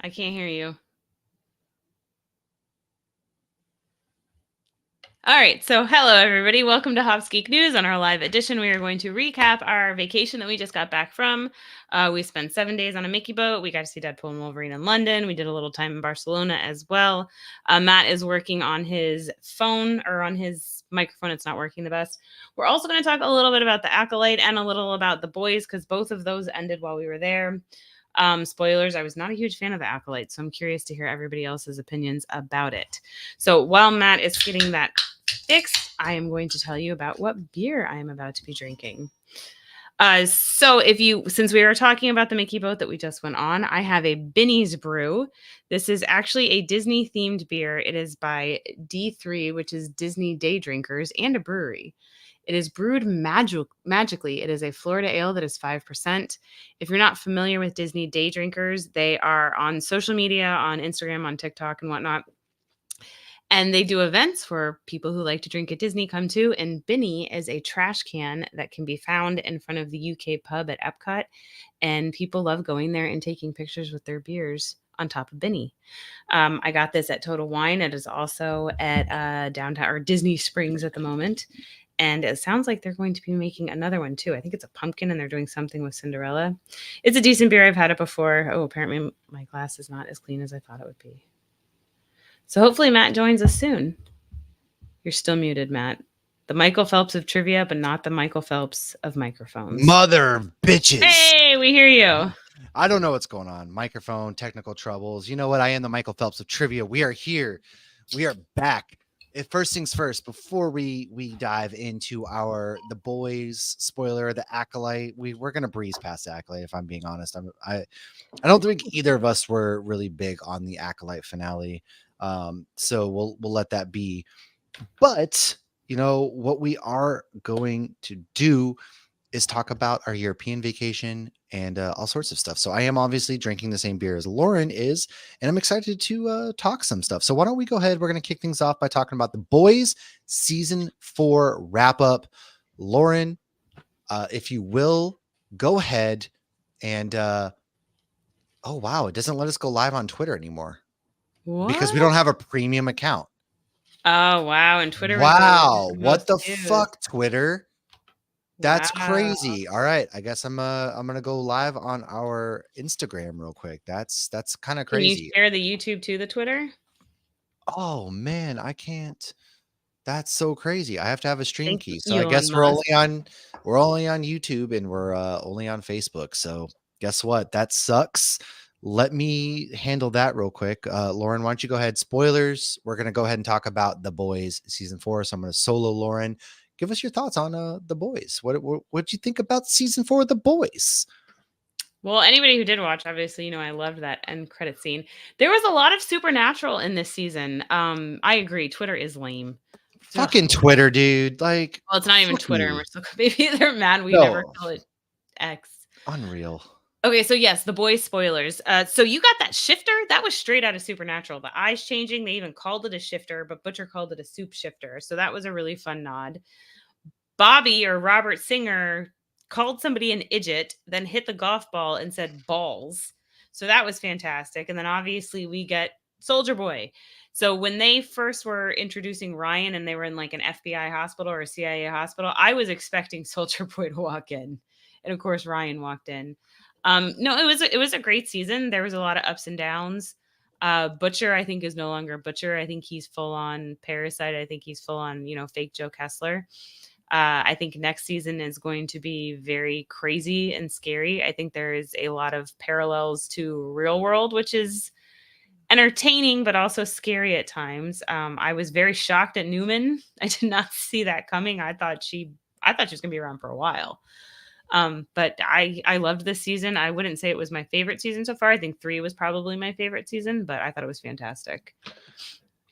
I can't hear you. All right, so hello everybody. Welcome to Hops Geek News. On our live edition, we are going to recap our vacation that we just got back from. We spent 7 days on a Mickey boat. We got to see Deadpool and Wolverine in London. We did a little time in Barcelona as well. Matt is working on his phone or on his microphone. It's not working the best. We're also going to talk a little bit about the Acolyte and a little about the boys because both of those ended while we were there. Spoilers, I was not a huge fan of the Acolyte, so I'm curious to hear everybody else's opinions about it. So while Matt is getting that fixed, I am going to tell you about what beer I am about to be drinking. Since we were talking about the Mickey boat that we just went on, I have a Binny's Brew. This is actually a Disney themed beer. It is by D3, which is Disney Day Drinkers and a brewery. It is brewed magically. It is a Florida ale that is 5%. If you're not familiar with Disney Day Drinkers, they are on social media, on Instagram, on TikTok, and whatnot. And they do events where people who like to drink at Disney come to. And Binny is a trash can that can be found in front of the UK pub at Epcot. And people love going there and taking pictures with their beers on top of Binny. I got this at Total Wine. It is also at downtown or Disney Springs at the moment. And it sounds like they're going to be making another one too. I think it's a pumpkin and they're doing something with Cinderella. It's a decent beer. I've had it before. Oh, apparently my glass is not as clean as I thought it would be. So hopefully Matt joins us soon. You're still muted, Matt. The Michael Phelps of trivia, but not the Michael Phelps of microphones. Mother bitches. Hey, we hear you. I don't know what's going on. Microphone, technical troubles. You know what? I am the Michael Phelps of trivia. We are here. We are back. First things first, before we dive into the boys spoiler, the Acolyte, we're gonna breeze past the Acolyte. If I'm being honest, I don't think either of us were really big on the Acolyte finale, so we'll let that be. But you know what we are going to do is talk about our European vacation and all sorts of stuff. So I am obviously drinking the same beer as Lauren is, and I'm excited to talk some stuff. So why don't we go ahead? We're going to kick things off by talking about The Boys season 4 wrap up. Lauren, if you will, go ahead and oh wow, it doesn't let us go live on Twitter anymore. What? Because we don't have a premium account. Oh wow, and Twitter. Wow, what the fuck, Twitter? That's crazy. All right, I guess I'm gonna go live on our Instagram real quick. That's kind of crazy. Can you share the YouTube to the Twitter? Oh man, I can't. That's so crazy. I have to have a stream key. So Elon I guess Musk. we're only on YouTube and we're only on Facebook. So guess what? That sucks. Let me handle that real quick. Lauren, why don't you go ahead? Spoilers. We're gonna go ahead and talk about The Boys season 4. So I'm gonna solo Lauren. Give us your thoughts on The Boys. What you think about season 4 of The Boys? Well, anybody who did watch, obviously, you know, I loved that end credit scene. There was a lot of supernatural in this season. I agree. Twitter is lame. Fucking Twitter, dude. Like, well, it's not even Twitter, and we're still maybe they're mad we never call it X. Unreal. Okay, so yes, The Boys spoilers. So you got that shifter? That was straight out of Supernatural. The eyes changing, they even called it a shifter, but Butcher called it a soup shifter. So that was a really fun nod. Bobby or Robert Singer called somebody an idiot, then hit the golf ball and said balls. So that was fantastic. And then obviously we get Soldier Boy. So when they first were introducing Ryan and they were in like an FBI hospital or a CIA hospital, I was expecting Soldier Boy to walk in. And of course Ryan walked in. No, it was a great season. There was a lot of ups and downs. Butcher, I think, is no longer Butcher. I think he's full on Parasite. I think he's full on, you know, fake Joe Kessler. I think next season is going to be very crazy and scary. I think there is a lot of parallels to real world, which is entertaining, but also scary at times. I was very shocked at Newman. I did not see that coming. I thought she was going to be around for a while. But I loved this season. I wouldn't say it was my favorite season so far. I think 3 was probably my favorite season, but I thought it was fantastic.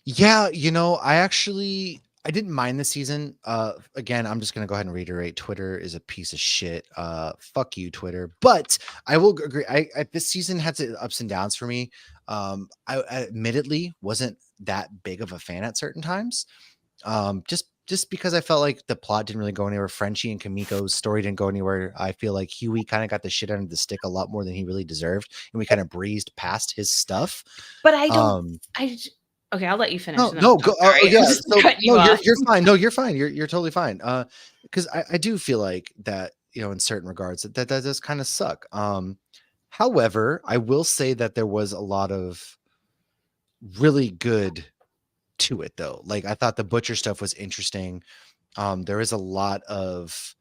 Yeah, you know, I didn't mind the season. Again, I'm just gonna go ahead and reiterate: Twitter is a piece of shit. Fuck you, Twitter. But I will agree. This season had its ups and downs for me. I admittedly wasn't that big of a fan at certain times. Just just because I felt like the plot didn't really go anywhere. Frenchie and Kamiko's story didn't go anywhere. I feel like Huey kind of got the shit under the stick a lot more than he really deserved, and we kind of breezed past his stuff. But I don't. Um, Okay, I'll let you finish, no, and then I'll no, talk. go. Sorry, I'm Yeah, just so cutting you no, off. you're fine. No, you're fine. You're totally fine. Because I do feel like that, in certain regards, that does kind of suck. However, I will say that there was a lot of really good to it, though. Like, I thought the butcher stuff was interesting. There is a lot of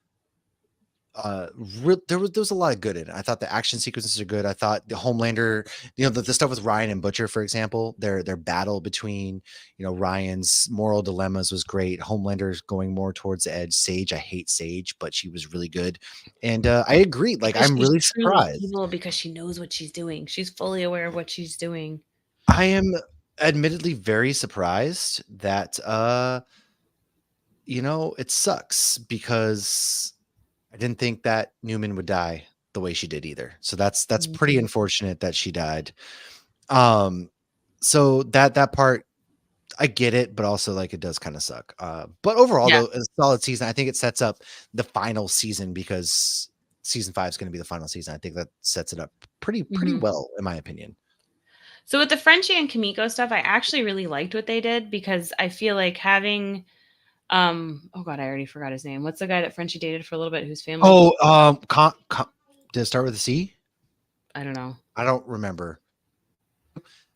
there was a lot of good in it. I thought the action sequences are good. I thought the Homelander, the stuff with Ryan and Butcher, for example, their battle between, Ryan's moral dilemmas was great. Homelander's going more towards the edge. Sage, I hate Sage, but she was really good. And I agree. Like, Because I'm she's really truly surprised. evil because she knows what she's doing. She's fully aware of what she's doing. I am admittedly very surprised that it sucks because I didn't think that Newman would die the way she did either. So that's pretty Mhm. unfortunate that she died. Um, so that part I get it, but also like it does kind of suck. But overall Yeah. though, a solid season. I think it sets up the final season because season 5 is going to be the final season. I think that sets it up pretty Mhm. well, in my opinion. So with the Frenchie and Kimiko stuff, I actually really liked what they did because I feel like having oh god, I already forgot his name. What's the guy that Frenchie dated for a little bit whose family? Oh, did it start with a C? I don't know. I don't remember.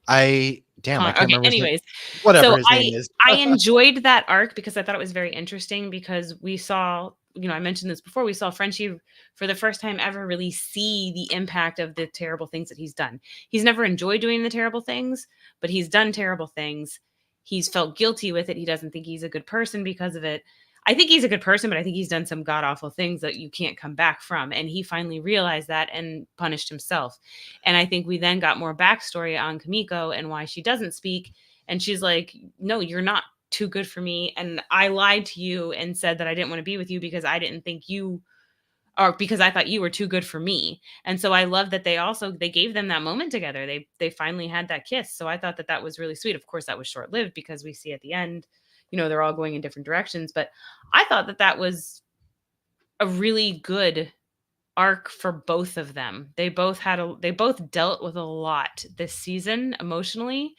I can't Okay, remember his name. anyways. Whatever So his name is. I enjoyed that arc because I thought it was very interesting because we saw, I mentioned this before, we saw Frenchie for the first time ever really see the impact of the terrible things that he's done. He's never enjoyed doing the terrible things, but he's done terrible things. He's felt guilty with it. He doesn't think he's a good person because of it. I think he's a good person, but I think he's done some god awful things that you can't come back from. And he finally realized that and punished himself. And I think we then got more backstory on Kamiko and why she doesn't speak. And she's like, no, you're not too good for me. And I lied to you and said that I didn't want to be with you because I didn't think you, or because I thought you were too good for me. And so I love that they gave them that moment together. They finally had that kiss. So I thought that that was really sweet. Of course, that was short lived because we see at the end, they're all going in different directions. But I thought that that was a really good arc for both of them. They both dealt with a lot this season emotionally,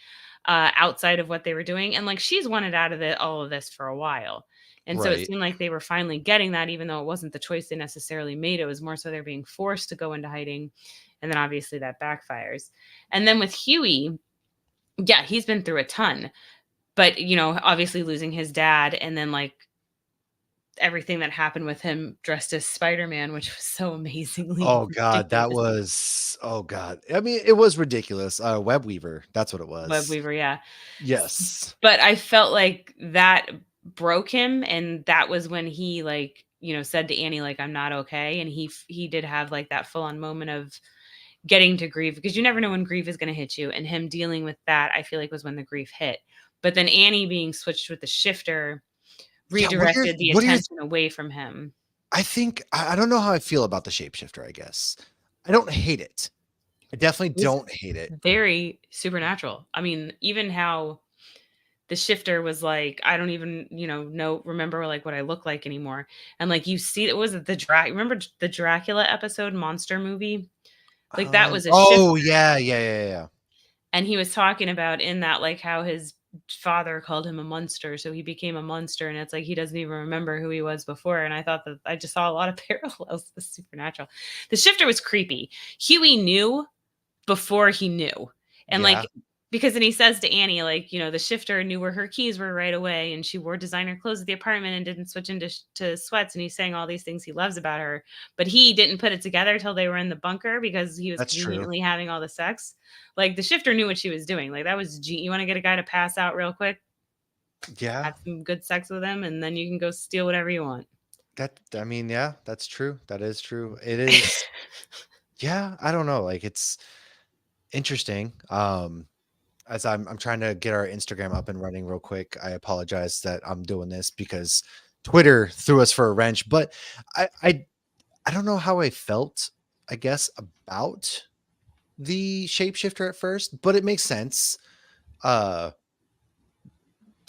outside of what they were doing. And like she's wanted out of all of this for a while. And so it Right. seemed like they were finally getting that, even though it wasn't the choice they necessarily made. It was more so they're being forced to go into hiding. And then obviously that backfires. And then with Huey, yeah, he's been through a ton. But, obviously losing his dad and then like everything that happened with him dressed as Spider-Man, which was so amazingly Oh god, that ridiculous. was oh god. I mean, it was ridiculous. Web Weaver, that's what it Web was. Weaver, yeah. Yes. But I felt like that broke him, and that was when he, like, said to Annie, like, "I'm not okay," and he did have, like, that full-on moment of getting to grief, because you never know when grief is gonna hit you, and him dealing with that, I feel like, was when the grief hit. But then Annie being switched with the shifter Yeah, redirected the what are your attention away from him. I don't know how I feel about the shapeshifter, I guess. I don't hate it. I definitely It was don't hate it. very supernatural. I mean, even how the shifter was like, I don't even, remember like what I look like anymore. And like you see, it was remember the Dracula episode monster movie? Like that was a shift. Oh yeah. And he was talking about in that, like how his father called him a monster. So he became a monster. And it's like he doesn't even remember who he was before. And I thought that I just saw a lot of parallels with supernatural. The shifter was creepy. Huey knew before he knew. And Yeah. like, because then he says to Annie, like, the shifter knew where her keys were right away, and she wore designer clothes at the apartment and didn't switch into to sweats. And he's saying all these things he loves about her, but he didn't put it together till they were in the bunker because he was That's true. conveniently having all the sex. Like the shifter knew what she was doing. Like that was you want to get a guy to pass out real quick, Yeah. have some good sex with him, and then you can go steal whatever you want. I mean, yeah, that's true. That is true. It is. Yeah, I don't know. Like, it's interesting. As I'm trying to get our Instagram up and running real quick. I apologize that I'm doing this because Twitter threw us for a wrench, but I don't know how I felt, I guess, about the shapeshifter at first, but it makes sense. Uh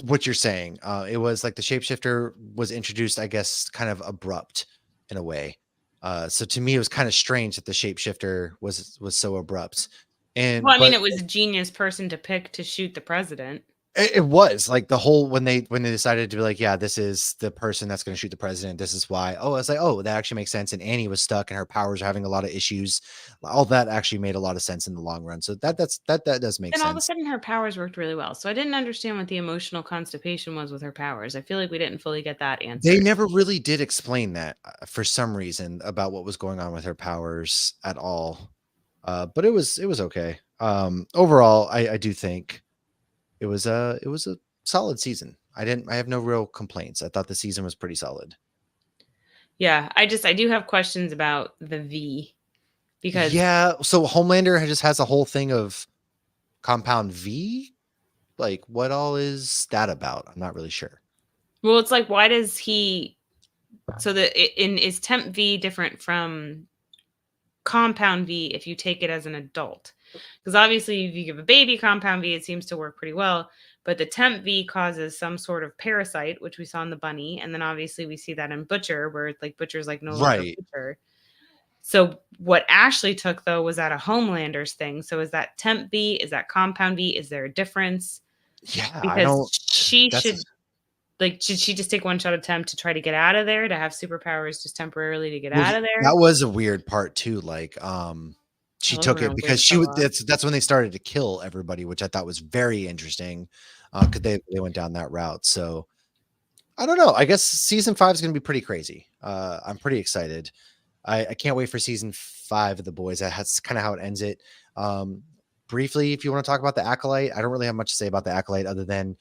what you're saying. It was like the shapeshifter was introduced, I guess, kind of abrupt in a way. So to me, it was kind of strange that the shapeshifter was so abrupt. Well, And I mean, but it was a genius person to pick to shoot the president. it was like the whole when they decided to be like, yeah, this is the person that's going to shoot the president. This is why. Oh, I was like, oh, that actually makes sense. And Annie was stuck, and her powers are having a lot of issues. All that actually made a lot of sense in the long run. So that does make Then all of a sense. sudden, her powers worked really well. So I didn't understand what the emotional constipation was with her powers. I feel like we didn't fully get that They answered. never really did explain that for some reason about what was going on with her powers at all. But it was okay. Overall, I do think it was a solid season. I have no real complaints. I thought the season was pretty solid. Yeah, I do have questions about the V because Yeah, so Homelander just has a whole thing of Compound V. Like, what all is that about? I'm not really sure. well, it's like why does he so in is temp V different from compound V if you take it as an adult? Because obviously, if you give a baby compound V, it seems to work pretty well. But the temp V causes some sort of parasite, which we saw in the bunny, and then obviously we see that in Butcher, where it's like Butcher's like no longer Right. Butcher. So what Ashley took though was that a Homelander's thing. So is that temp V? Is that compound V? Is there a difference? Yeah, I Because don't she that's should like should she just take one shot attempt to try to get out of there to have superpowers just temporarily to get Well, out of that there? was a weird part too, like, I she love took when a it because weird she was fella. that's when they started to kill everybody, which I thought was very interesting, because they went down that route, so, I don't know, I guess season 5 is gonna be pretty crazy. I'm pretty excited. I can't wait for season 5 of The Boys. That's kinda how it ends it. Um, Briefly, if you wanna talk about the Acolyte, I don't really have much to say about the Acolyte other than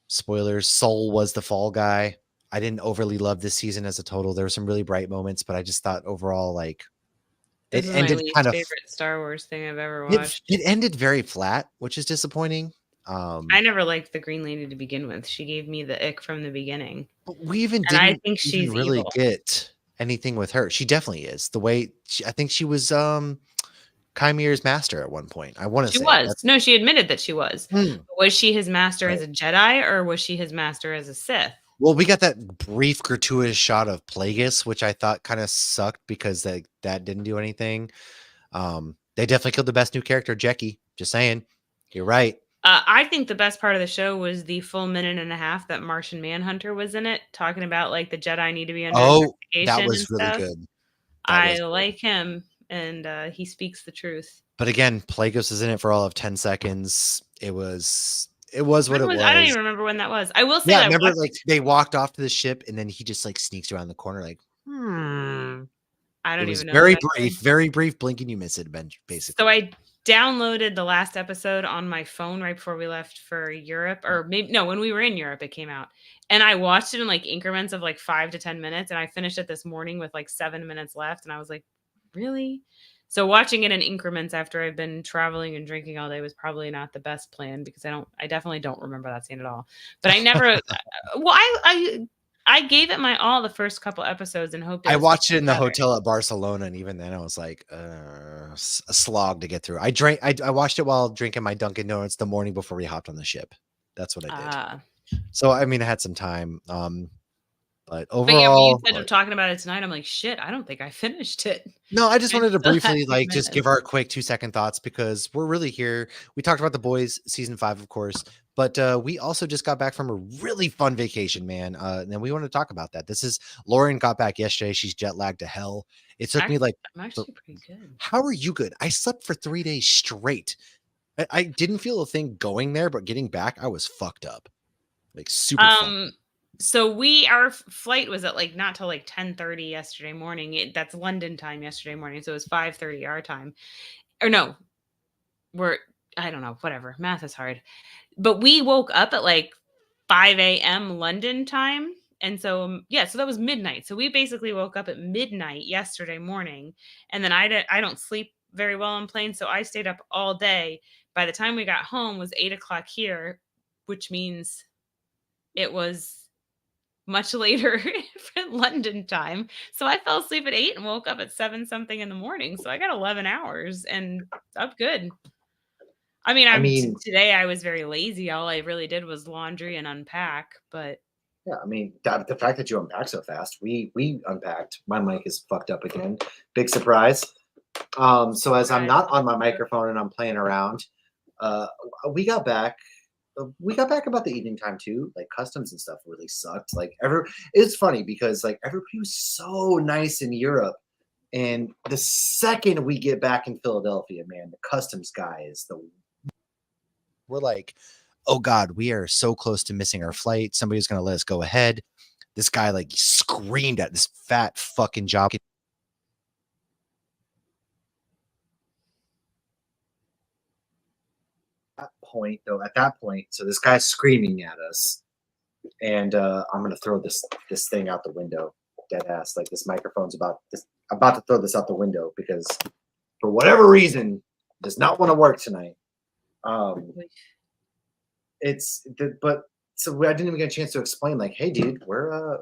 spoilers, Soul was the fall guy. I didn't overly love this season as a total. There were some really bright moments, but I just thought overall, like, it This is my ended kind least of favorite Star Wars thing I've ever it watched. ended very flat, which is disappointing. I never liked the Green Lady to begin with. She gave me the ick from the beginning, But we even and I didn't think even she's really evil. get anything with her. She definitely is. The way I think she was Chimere's master at one point. I want to She say was. that's No, she admitted that she was. Hmm, Was she his master right. as a Jedi, or was she his master as a Sith? Well, we got that brief gratuitous shot of Plagueis, which I thought kind of sucked because that didn't do anything. They definitely killed the best new character, Jackie. Just saying. You're right. I think the best part of the show was the full minute and a half that Martian Manhunter was in it, talking about like the Jedi need to be under Oh, that investigation and was really stuff. good. That I was good. like him, and he speaks the truth. But again, Plagueis is in it for all of 10 seconds. It was what When it was I don't was. even remember when that was. I will say Yeah, that I remember, watched like, they walked off to the ship, and then he just, like, sneaks around the corner, like, "Hmm." I It don't was even know that actually. very brief, blink and you miss it, So basically. I downloaded the last episode on my phone right before we left for Europe, or maybe no, when we were in Europe, it came out. And I watched it in like increments of like 5 to 10 minutes. And I finished it this morning with like 7 minutes left. And I was like, really? So watching it in increments after I've been traveling and drinking all day was probably not the best plan because I definitely don't remember that scene at all. But I never, well, I gave it my all the first couple episodes and hoped it I was gonna watched it in get the better. hotel at Barcelona, and even then I was like, a slog to get through. I watched it while drinking my Dunkin' Donuts the morning before we hopped on the ship. That's what I did. Uh, So, I mean, I had some time, but But yeah, when you overall said of what talking about it tonight, I'm like, "Shit, I don't think I finished it." No, I just I wanted to still had briefly, 2 like, just minutes. give our quick 2-second thoughts because we're really here. We talked about The Boys season 5, of course, but, we also just got back from a really fun vacation, man, and then we wanna talk about that. This is Lauren got back yesterday. She's jet lagged to hell. It took me, Actually, like, I'm th actually pretty good. How are you good? I slept for 3 days straight. I didn't feel a thing going there, but getting back, I was fucked up, like, super fucked. Um, so our flight was at, like, not till, like, 10:30 yesterday morning. That's London time yesterday morning, so it was 5:30 our time. Or no, we're I don't know, whatever, math is hard. But we woke up at, like, 5 AM London time, and so, yeah, so that was midnight. So we basically woke up at midnight yesterday morning, and then I don't sleep very well on planes, so I stayed up all day. By the time we got home was 8 o'clock here, which means it was much later for London time. So I fell asleep at 8 and woke up at 7 something in the morning. So I got 11 hours and I'm good. I mean, I mean, today I was very lazy. All I really did was laundry and unpack, but yeah, I mean, the fact that you unpacked so fast, we unpacked. My mic is fucked up again. Big surprise. So as I'm surprise. not on my microphone and I'm playing around, uh, we got back. We got back about the evening time too. Like customs and stuff really sucked. Like it's funny because like everybody was so nice in Europe, and the second we get back in Philadelphia, man, the customs guy is the We're like, oh God, we are so close to missing our flight. Somebody's going to let us go ahead. This guy like screamed at this fat fucking job. point though. At that point, so this guy's screaming at us, and I'm gonna throw this thing out the window, dead ass. Like this microphone's about to throw this out the window because for whatever reason does not want to work tonight. But so I didn't even get a chance to explain. Like, hey, dude, we're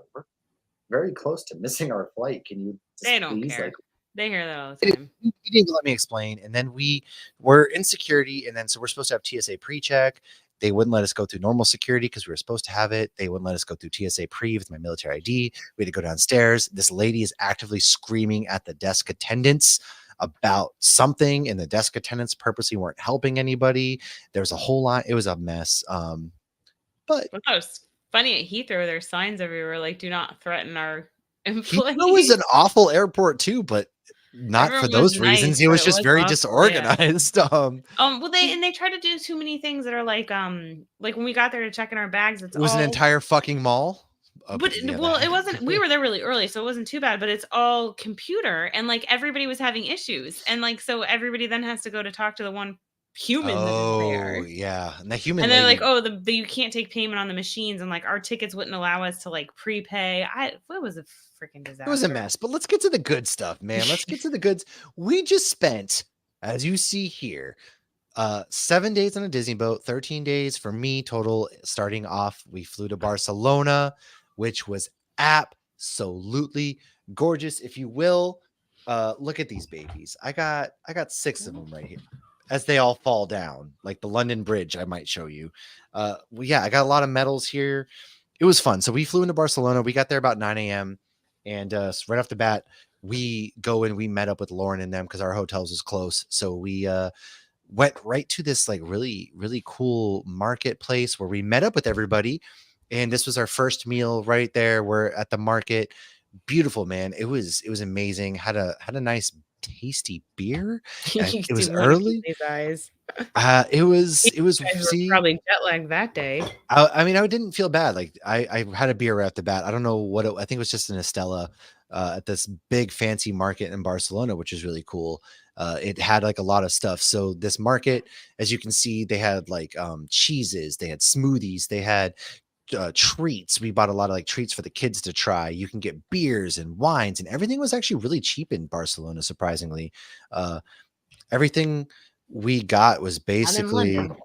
very close to missing our flight. Can you They don't please care. like? They hear that all the time. He didn't even let me explain. And then we were in security. And then so we're supposed to have TSA pre-check. They wouldn't let us go through normal security because we were supposed to have it. They wouldn't let us go through TSA pre with my military ID. We had to go downstairs. This lady is actively screaming at the desk attendants about something, and the desk attendants purposely weren't helping anybody. There was a whole lot. It was a mess. But Well, that was funny at Heathrow. There's signs everywhere like "Do not threaten our employees." Heathrow was an awful airport too, but not for Everyone was those nice, reasons. It but was it just was very awful. Yeah. disorganized. Well, they try to do too many things that are like when we got there to check in our bags, it's It was an all. entire fucking mall. But Okay, yeah, well, it that. wasn't. We were there really early, so it wasn't too bad. But it's all computer, and like everybody was having issues, and like so everybody then has to go to talk to the one human that is Oh, there. yeah, and the human And they're like, lady. "Oh, you can't take payment on the machines," and like our tickets wouldn't allow us to like prepay. It was a freaking It was a disaster. mess, but let's get to the good stuff, man. Let's get to the goods. We just spent, as you see here, 7 days on a Disney boat, 13 days for me total. Starting off, we flew to Barcelona, which was absolutely gorgeous. If you will, look at these babies. I got 6 of them right here. As they all fall down, like the London Bridge, I might show you. Well, yeah, I got a lot of medals here. It was fun. So we flew into Barcelona. We got there about 9 a.m. And right off the bat, we go and we met up with Lauren and them because our hotels was close. So we went right to this like really, really cool marketplace where we met up with everybody. And this was our first meal right there. We're at the market. Beautiful, man. It was amazing. Had a nice tasty beer. You It was see one of early. these eyes. It was You guys were see. probably jet lagged that day. I mean, I didn't feel bad. Like I had a beer right off the bat. I don't know what I think it was just an Estella at this big fancy market in Barcelona, which is really cool. It had like a lot of stuff. So this market, as you can see, they had like cheeses, they had smoothies, they had treats. We bought a lot of like treats for the kids to try. You can get beers and wines, and everything was actually really cheap in Barcelona. Surprisingly, everything we got was Not in basically. London.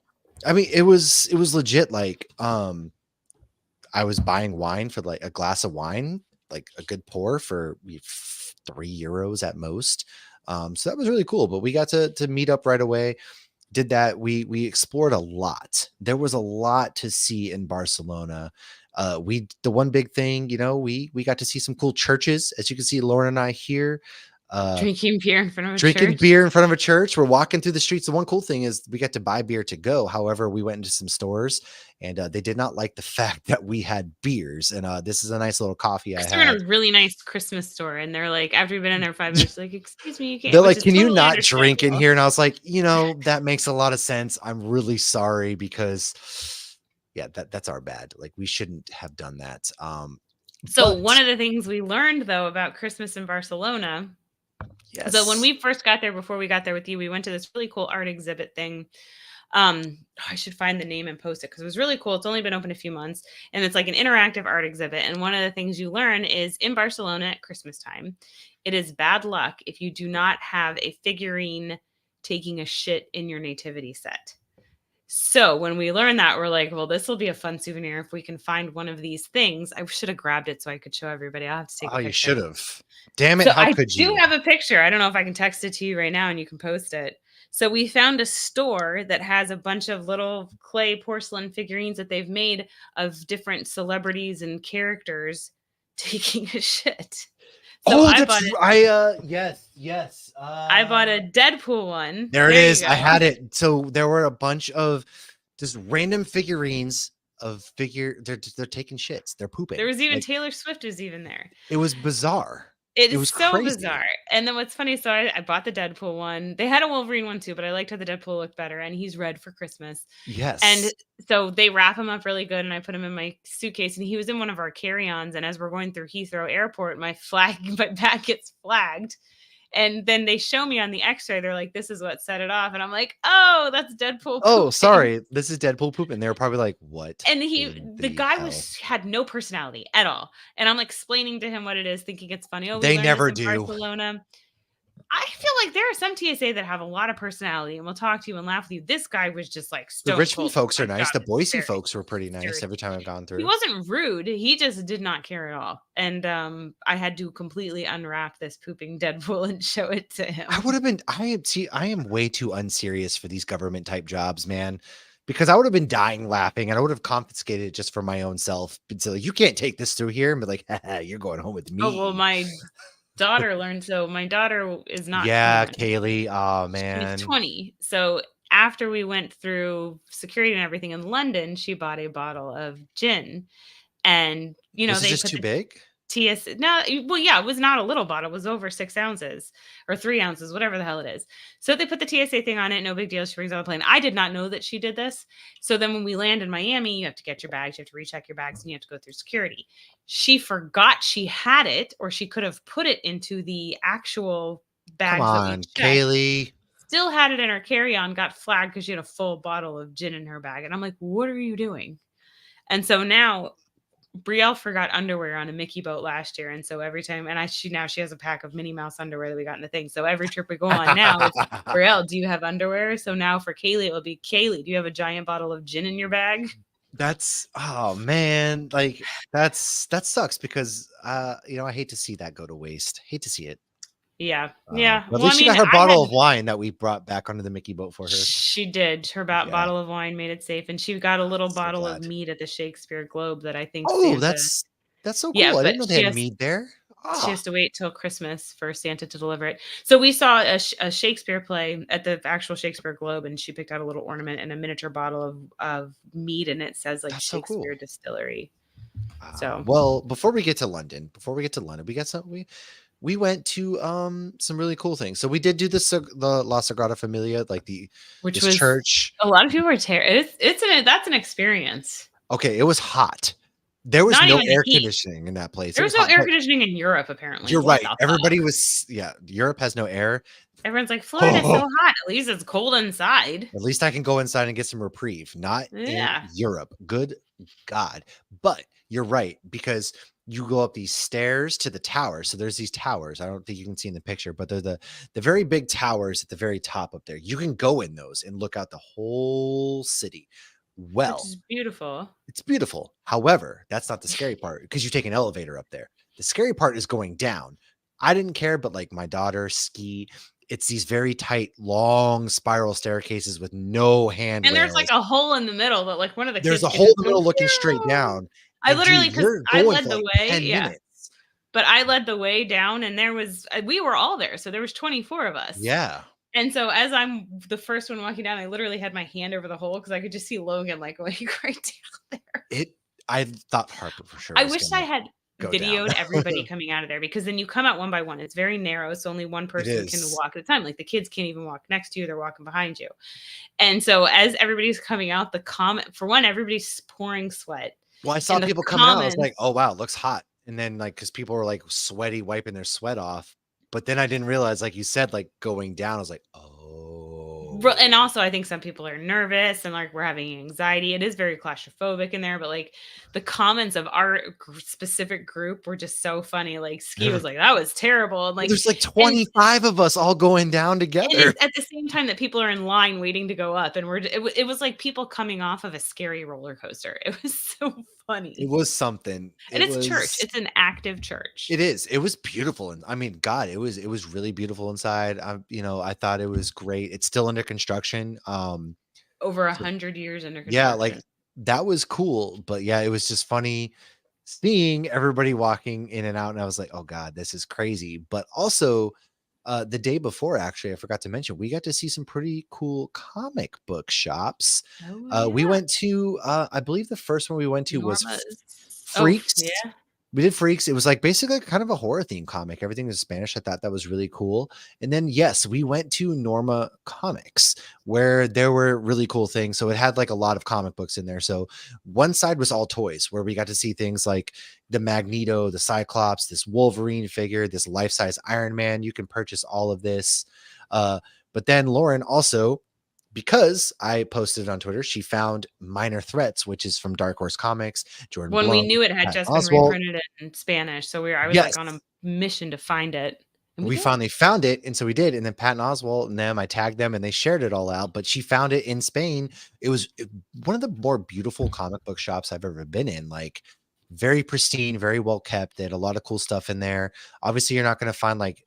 I mean, it was legit. Like, I was buying wine for like a glass of wine, like a good pour for €3 at most. So that was really cool. But we got to meet up right away. Did that. We explored a lot. There was a lot to see in Barcelona. The one big thing, we got to see some cool churches, as you can see, Lauren and I here. Drinking beer in front of a Drinking church. beer in front of a church. We're walking through the streets. The one cool thing is we got to buy beer to go. However, we went into some stores and they did not like the fact that we had beers. And this is a nice little coffee I Because they're in had. a really nice Christmas store, and they're like, after you've been in there 5 minutes, like, excuse me, you can't, They're which like, is can you totally not drink in understandable. here? And I was like, that makes a lot of sense. I'm really sorry because, yeah, that's our bad. Like, we shouldn't have done that. So But one of the things we learned though about Christmas in Barcelona. So when yes, we first got there, before we got there with you, we went to this really cool art exhibit thing. I should find the name and post it because it was really cool. It's only been open a few months, and it's like an interactive art exhibit. And one of the things you learn is in Barcelona at Christmas time, it is bad luck if you do not have a figurine taking a shit in your nativity set. So when we learned that, we're like, well, this will be a fun souvenir if we can find one of these things. I should have grabbed it so I could show everybody. I'll have to take a oh, you picture. should have. Damn it. So How I could do you? have a picture. I don't know if I can text it to you right now and you can post it. So we found a store that has a bunch of little clay porcelain figurines that they've made of different celebrities and characters taking a shit. So Oh, I that's bought it. yes. I bought a Deadpool one. There it There you is. I go. had it. So there were a bunch of just random figurines of they're taking shits. They're pooping. There was even Like, Taylor Swift was even there. it was bizarre. It It is was so crazy. bizarre. And then what's funny, so I bought the Deadpool one. They had a Wolverine one too, but I liked how the Deadpool looked better, and he's red for Christmas. Yes. And so they wrap him up really good, and I put him in my suitcase, and he was in one of our carry-ons. And as we're going through Heathrow Airport, my bag gets flagged. And then they show me on the X-ray, they're like, "This is what set it off," and I'm like, "Oh, that's Deadpool." Oh, pooping." sorry. This is Deadpool poop, and they were probably like, "What?" And in the guy hell? had no personality at all. And I'm like explaining to him what it is, thinking it's funny. Oh, we They learned never this in do. Barcelona. I feel like there are some TSA that have a lot of personality and will talk to you and laugh with you. This guy was just like The stone Richmond cold. folks My are nice. God, The Boise very folks were pretty nice serious. every time I've gone He through. wasn't rude. He just did not care at all. And I had to completely unwrap this pooping Deadpool and show it to him. I would have been. I am way too unserious for these government type jobs, man. Because I would have been dying laughing, and I would have confiscated it just for my own self. So you can't take this through here, and be like, haha, "You're going home with me." Oh well, my daughter learned. So my daughter is not Yeah, 21. Kaylee. Oh She's man. 20. So after we went through security and everything in London, she bought a bottle of gin. And, Was it they just put too the big? TS. No, well, yeah, it was not a little bottle. It was over 6 ounces or 3 ounces, whatever the hell it is. So they put the TSA thing on it. No big deal. She brings it on the plane. I did not know that she did this. So then when we land in Miami, you have to get your bags, you have to recheck your bags, and you have to go through security. She forgot she had it, or she could have put it into the actual Come bags that we on, checked. Kaylee. Still had it in her carry-on, got flagged because she had a full bottle of gin in her bag. And I'm like, what are you doing? And so now Brielle forgot underwear on a Mickey boat last year. And so every time, and she has a pack of Minnie Mouse underwear that we got in the thing. So every trip we go on now, it's Brielle, do you have underwear? So now for Kaylee, it will be, Kaylee, do you have a giant bottle of gin in your bag? That's oh man, like that sucks because I hate to see that go to waste. Hate to see it. Yeah. But Yeah. at least she got her bottle of wine that we brought back onto the Mickey boat for her. She did. Her Yeah. bottle of wine made it safe. And she got a little So bottle of glad. meat at the Shakespeare Globe that I think Oh, Santa. that's so cool. Yeah, I but didn't know they she had has- meat there. She Ah, has to wait till Christmas for Santa to deliver it. So we saw a Shakespeare play at the actual Shakespeare Globe, and she picked out a little ornament and a miniature bottle of meat, and it says like That's so cool. Shakespeare Distillery. So well, before we get to London, we got some we went to some really cool things. So we did do the La Sagrada Familia, like which this was church. a lot of people were that's an experience. Okay, it was hot. There was Not no even the air heat. conditioning in that place. There It was no hot, air but conditioning in Europe, apparently. you're What right. the Everybody fuck? was Europe has no air. Everyone's like, Florida's so hot. At least it's cold inside. At least I can go inside and get some reprieve. Not Yeah. in Europe. Good God. But you're right, because you go up these stairs to the tower. So there's these towers. I don't think you can see in the picture, but they're the very big towers at the very top up there. You can go in those and look out the whole city. Well, Which is beautiful. it's beautiful. However, that's not the scary part because you take an elevator up there. The scary part is going down. I didn't care, but like my daughter ski, it's these very tight, long spiral staircases with no handrails. And there's like a hole in the middle that like one of the There's kids a hole in the middle looking straight down. I And literally, dude, because you're I going led for the like way. 10 Yeah. minutes. But I led the way down, and we were all there. So there was 24 of us. Yeah. And so as I'm the first one walking down, I literally had my hand over the hole because I could just see Logan like going right down there. I thought Harper for sure. I was wish gonna I had go videoed down. everybody coming out of there, because then you come out one by one. It's very narrow, so only one person can is. walk at a time. Like the kids can't even walk next to you; they're walking behind you. And so as everybody's coming out, everybody's pouring sweat. Well, I saw And the people coming out. I was like, comments- oh wow, it looks hot. And then like because people were like sweaty, wiping their sweat off. But then I didn't realize, like you said, like going down. I was like, oh. And also, I think some people are nervous and like we're having anxiety. It is very claustrophobic in there, but like the comments of our specific group were just so funny. Like Ski was like, "That was terrible," and like there's like 25 of us all going down and together. it's at the same time that people are in line waiting to go up, and it was like people coming off of a scary roller coaster. It was so funny. It was something. And It it's church. was It's an active church. it is. It was beautiful, and I mean, God, it was really beautiful inside. I thought it was great. It's still under construction. Over So 100 years under yeah, construction. like that was cool, but yeah, it was just funny seeing everybody walking in and out, and I was like, "Oh God, this is crazy." But also, the day before, actually, I forgot to mention, we got to see some pretty cool comic book shops. Oh, We yeah. went to, I believe the first one we went to was Norma's. Oh, Freaks. yeah. We did Freaks. It was like basically kind of a horror theme comic. Everything was Spanish. I thought that was really cool. And then yes, we went to Norma Comics where there were really cool things. So it had like a lot of comic books in there. So one side was all toys where we got to see things like the Magneto, the Cyclops, this Wolverine figure, this life-size Iron Man. You can purchase all of this. But then Lauren also, because I posted it on Twitter, she found Minor Threats, which is from Dark Horse Comics, Jordan When we Blum, knew it had Patton just been Oswalt. reprinted in Spanish, so I was, Yes, like, on a mission to find it, and we we did. finally found it, and so we did, and then Patton Oswalt and them, I tagged them, and they shared it all out, but she found it in Spain. It was one of the more beautiful comic book shops I've ever been in, like, very pristine, very well kept. They had a lot of cool stuff in there. Obviously, you're not gonna find, like,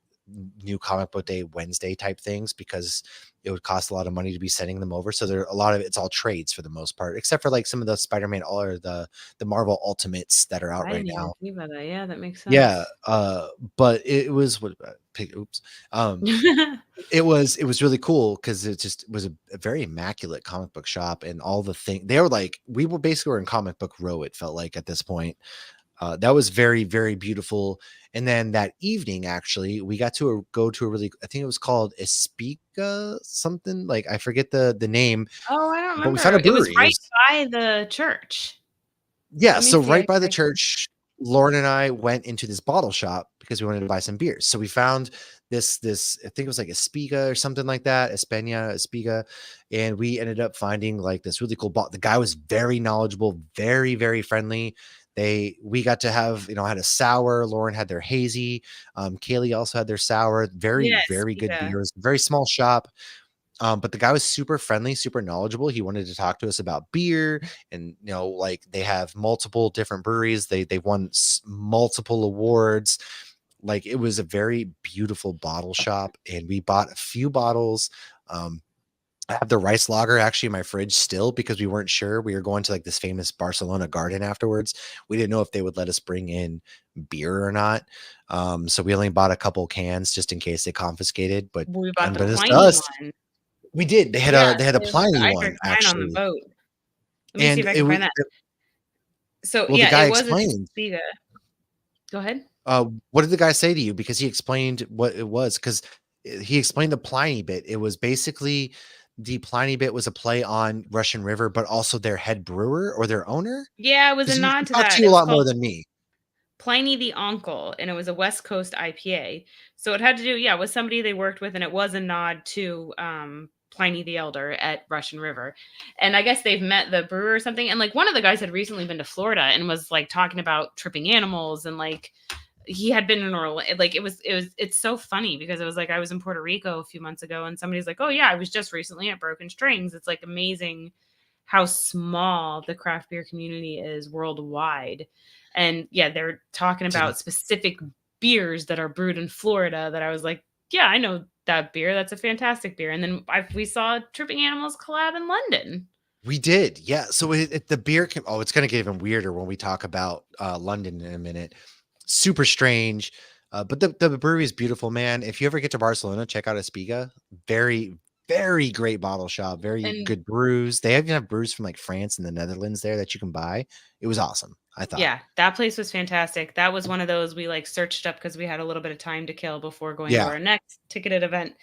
new comic book day Wednesday type things because it would cost a lot of money to be sending them over, so there a lot of it's all trades for the most part, except for, like, some of the Spider-Man or the Marvel Ultimates that are out I right didn't even now. think about that. Yeah, that makes Yeah, sense. but it was what oops. Um, it was really cool because it just was a very immaculate comic book shop and all the thing they were like we were basically were in comic book row, it felt like at this point. That was very, very beautiful. And then that evening, actually, we got to go to a really, I think it was called Espica something. Like I forget the name, Oh, I don't but we found remember. a It was brewery. It right was by the church. yeah, Let me so see. right by the I can church, Lauren and I went into this bottle shop because we wanted to buy some beers. So we found this I think it was like Espiga or something like that, Espana, Espiga, and we ended up finding like this really cool bottle. The guy was very knowledgeable, very, very friendly. We got to have, had a sour. Lauren had their hazy. Kaylee also had their sour. Very, Yes, very good Pika. beers. Very small shop. But the guy was super friendly, super knowledgeable. He wanted to talk to us about beer, and like they have multiple different breweries. They won multiple awards. Like it was a very beautiful bottle shop, and we bought a few bottles. I have the rice lager actually in my fridge still because we weren't sure. We were going to like this famous Barcelona garden afterwards. We didn't know if they would let us bring in beer or not. So we only bought a couple cans just in case they confiscated. But We bought the unbeknownst to Pliny us, one. we did. Yeah, They had a Pliny I one drank mine on the actually, boat. Let me see and if I it can was find that. So, well. The yeah, guy it was a explained. Spiga. Go ahead. What did the guy say to you? Because he explained what it was. Because he explained the Pliny bit. It was basically the Pliny bit was a play on Russian River, but also their head brewer or their owner. Yeah, it was a Because he nod to talked to that. you It a was lot more called than me. Pliny the Uncle, and it was a West Coast IPA. So it had to do, yeah, with somebody they worked with, and it was a nod to Pliny the Elder at Russian River. And I guess they've met the brewer or something. And like one of the guys had recently been to Florida and was like talking about tripping animals, and like he had been in Orlando. Like it's so funny because it was like I was in Puerto Rico a few months ago, and somebody's like, "Oh yeah, I was just recently at Broken Strings." It's like amazing how small the craft beer community is worldwide. And yeah, they're talking Didn't about specific beers that are brewed in Florida that I was like, yeah, I know that beer. That's a fantastic beer. And then we saw Tripping Animals collab in London. we did? Yeah. So the beer can. Oh, it's gonna get even weirder when we talk about London in a minute. Super strange. But the brewery is beautiful, man. If you ever get to Barcelona, check out Espiga. Very, very great bottle shop. Very And good brews. They even have brews from like France and the Netherlands there that you can buy. It was awesome, I thought. yeah, that place was fantastic. That was one of those we like searched up because we had a little bit of time to kill before going to Yeah, our next ticketed event.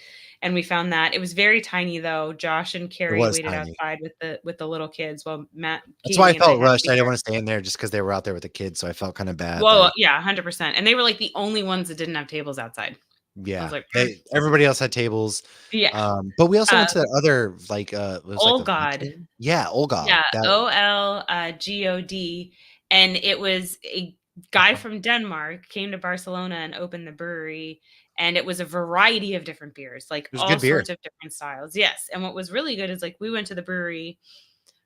And we found that it was very tiny though. Josh and it Carrie was waited tiny. outside with the little kids while Matt, That's why I Katie, and I felt had to rushed. be I didn't there. want to stay in there just because they were out there with the kids. So I felt kind of bad. Well, Like, yeah, 100%. And they were like the only ones that didn't have tables outside. I was yeah, like, everybody else had tables. yeah. But we also Uh, went to that other like it was like All the God. Viking. Yeah, Olgod. Yeah, That OLGOD. And it was a guy from Denmark came to Barcelona and opened the brewery. And it was a variety of different beers, like it was all good beer. sorts of different styles. Yes. And what was really good is like we went to the brewery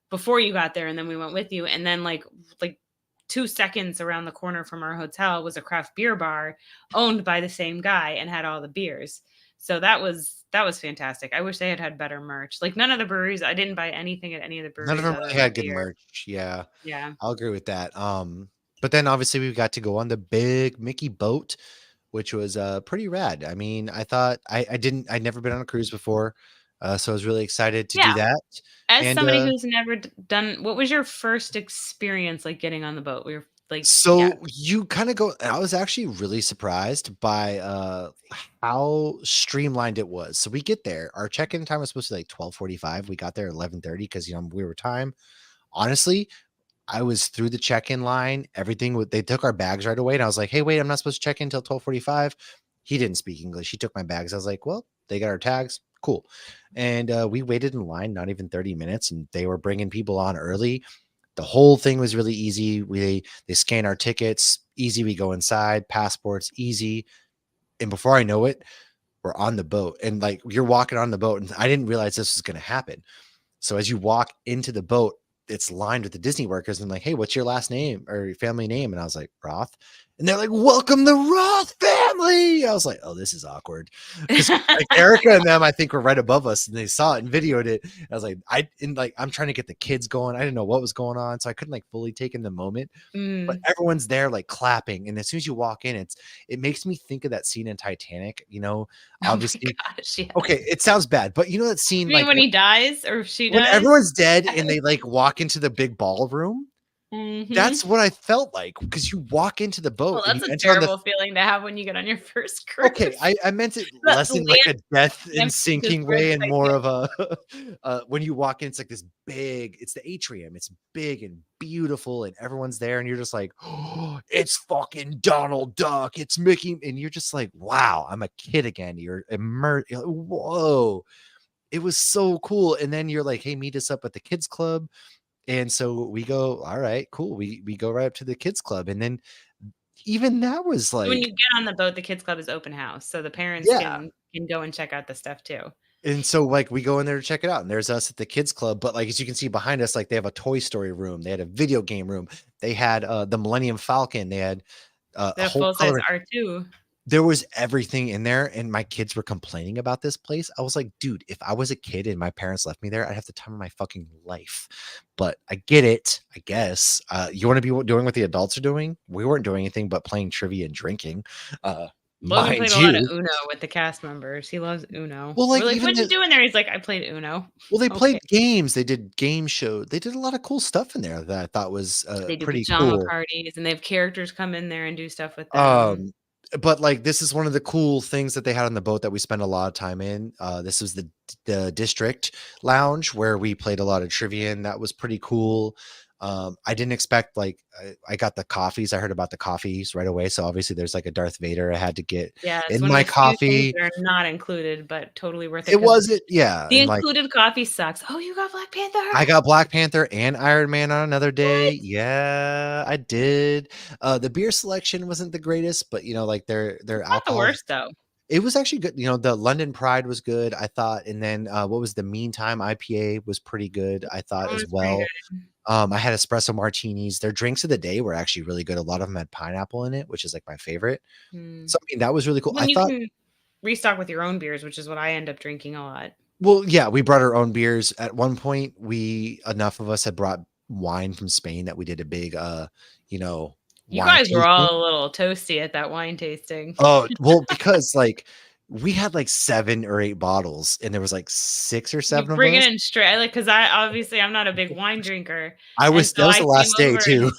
before you got there and then we went with you. And then like 2 seconds around the corner from our hotel was a craft beer bar owned by the same guy and had all the beers. So that was fantastic. I wish they had had better merch. Like none of the breweries, I didn't buy anything at any of the None of breweries them other really than had good beer. merch. Yeah, Yeah. I'll agree with that. But then obviously we got to go on the big Mickey boat, which was pretty rad. I mean, I thought I'd never been on a cruise before, so I was really excited to do Yeah. that. As And somebody who's never done, what was your first experience like getting on the boat? We were like, yeah. so you kind of go. I was actually really surprised by how streamlined it was. So we get there. Our check-in time was supposed to be like 12:45. We got there at 11:30 because we were time. Honestly, I was through the check-in line. Everything they took our bags right away, and I was like, "Hey, wait, I'm not supposed to check in until 12:45." He didn't speak English. He took my bags. I was like, "Well, they got our tags. Cool." And we waited in line not even 30 minutes, and they were bringing people on early. The whole thing was really easy. They scan our tickets, easy. We go inside, passports, easy. And before I know it, we're on the boat, and like you're walking on the boat, and I didn't realize this was going to happen. So as you walk into the boat, it's lined with the Disney workers and like, hey, what's your last name or your family name? And I was like, Roth. And they're like, welcome the Roth family. I was like, oh, this is awkward. Because like Erica and them, I think, were right above us and they saw it and videoed it. I was like, I'm trying to get the kids going. I didn't know what was going on. So I couldn't like fully take in the moment. But Mm. everyone's there like clapping. And as soon as you walk in, it makes me think of that scene in Titanic, Oh my obviously. gosh, yes. Okay, it sounds bad, but you know that scene You mean like when he dies or if she when dies? everyone's dead and they like walk into the big ballroom, Mhm. that's what I felt like because you walk into the boat Well, and you that's a enter on the terrible feeling to have when you get on your first okay, cruise. I meant it The less in like land a death and empty just sinking where way the and more Titanic. of a when you walk in, it's like this big, it's the atrium, it's big and beautiful, and everyone's there, and you're just like, oh, it's fucking Donald Duck, it's Mickey, and you're just like, wow, I'm a kid again. You're immersed. Whoa, it was so cool. And then you're like, hey, meet us up at the kids club. And so we go, all right, cool. We go right up to the kids club. And then even that was When you like, get on the boat, the kids club is open house, so the parents yeah. can go and check out the stuff too. And so like we go in there to check it out. And there's us at the kids club. But like as you can see behind us, like they have a Toy Story room, they had a video game room, they had the Millennium Falcon, they had a The whole full-size color. R2. There was everything in there, and my kids were complaining about this place. I was like, dude, if I was a kid and my parents left me there, I'd have the time of my fucking life. But I get it, I guess. You want to be doing what the adults are doing? We weren't doing anything but playing trivia and drinking. Logan played Mind a lot of you. Uno with the cast members. He loves Uno. Well, We're like like, even "What'd you do in there?" He's like, "I played Uno." they Okay. played games, they did game show. They did a lot of cool stuff in there that I thought was They do pretty pajama cool. parties, and they have characters come in there and do stuff with them. Um, but like this is one of the cool things that they had on the boat that we spent a lot of time in. This was the district lounge where we played a lot of trivia, and that was pretty cool. I didn't expect like I got the coffees. I heard about the coffees right away. So obviously there's like a Darth Vader I had to get Yeah, it's in one of my the few things coffee. that are not included, but totally worth it It 'cause wasn't, yeah, the and like included coffee sucks. "Oh, you got Black I Panther?" got Black Panther and Iron Man on another day. What? Yeah, I did. The beer selection wasn't the greatest, but like their It's not the alcohol. worst, though. It was actually good. The London Pride was good, I thought, and then, what was the Meantime IPA was pretty good, I thought, Oh, as it's pretty well. good. I had espresso martinis. Their drinks of the day were actually really good. A lot of them had pineapple in it, which is, like, my favorite. Hmm. So, I mean, that was really cool. I When you thought can restock with your own beers, which is what I end up drinking a lot. well, yeah, we brought our own beers. At one point, enough of us had brought wine from Spain that we did a big, you know, You wine guys were tasting. all a little toasty at that wine tasting. Oh, well, because, like, we had, like, 7 or 8 bottles, and there was, like, 6 or You 7 of bring it us. in straight like, 'cause I'm not a big wine drinker, and That so was I the came last day over too.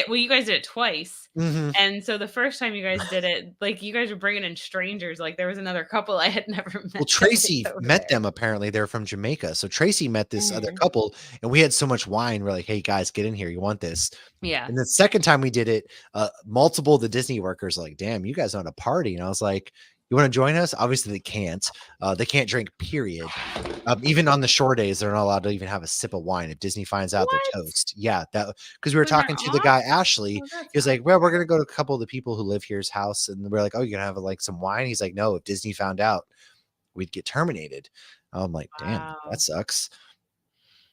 well, you guys did it twice, Mhm. and so the first time you guys did it, like, you guys were bringing in strangers, like, there was another couple I had never Well, met that was Tracy over met there. them apparently, they're from Jamaica. So Tracy met this other Mhm. couple, and we had so much wine, we're like, "Hey, guys, get in here, you want this?" Yeah. And the second time we did it, multiple of the Disney workers are like, "Damn, you guys know how to party." And I was like, "You wanna join us?" Obviously, they can't. They can't drink, period. Even on the shore days, they're not allowed to even have a sip of wine. If Disney finds out, they're What? toast. Yeah, that because we were When they're talking to the guy, off? Ashley. Oh, that's He was not like, "Well, we're gonna fair. go to a couple of the people who live here's house." And we're like, "Oh, you're gonna have, like, some wine?" He's like, "No, if Disney found out, we'd get terminated." I'm like, "Damn, that Wow. sucks."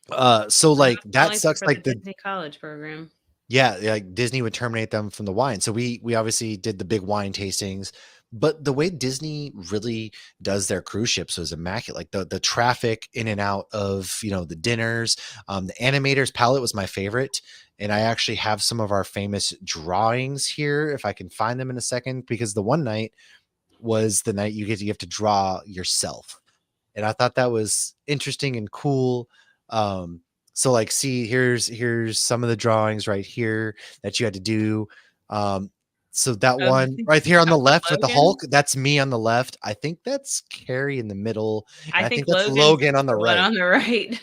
So, Well, like, that's the that only thing sucks, for the like, Disney college program. Yeah, like Disney would terminate them from the wine. So we obviously did the big wine tastings, but the way Disney really does their cruise ships was immaculate. Like the traffic in and out of, you know, the dinners, the animators palette was my favorite, and I actually have some of our famous drawings here if I can find them in a second, because the one night was the night you have to draw yourself, and I thought that was interesting and cool. Um, so like, see, here's some of the drawings right here that you had to do. Um, so that Of one right here on the left with the Hulk, Logan? that's me on the left. I think that's Carrie in the middle, I and I think think that's Logan's Logan on the the one right. on the right.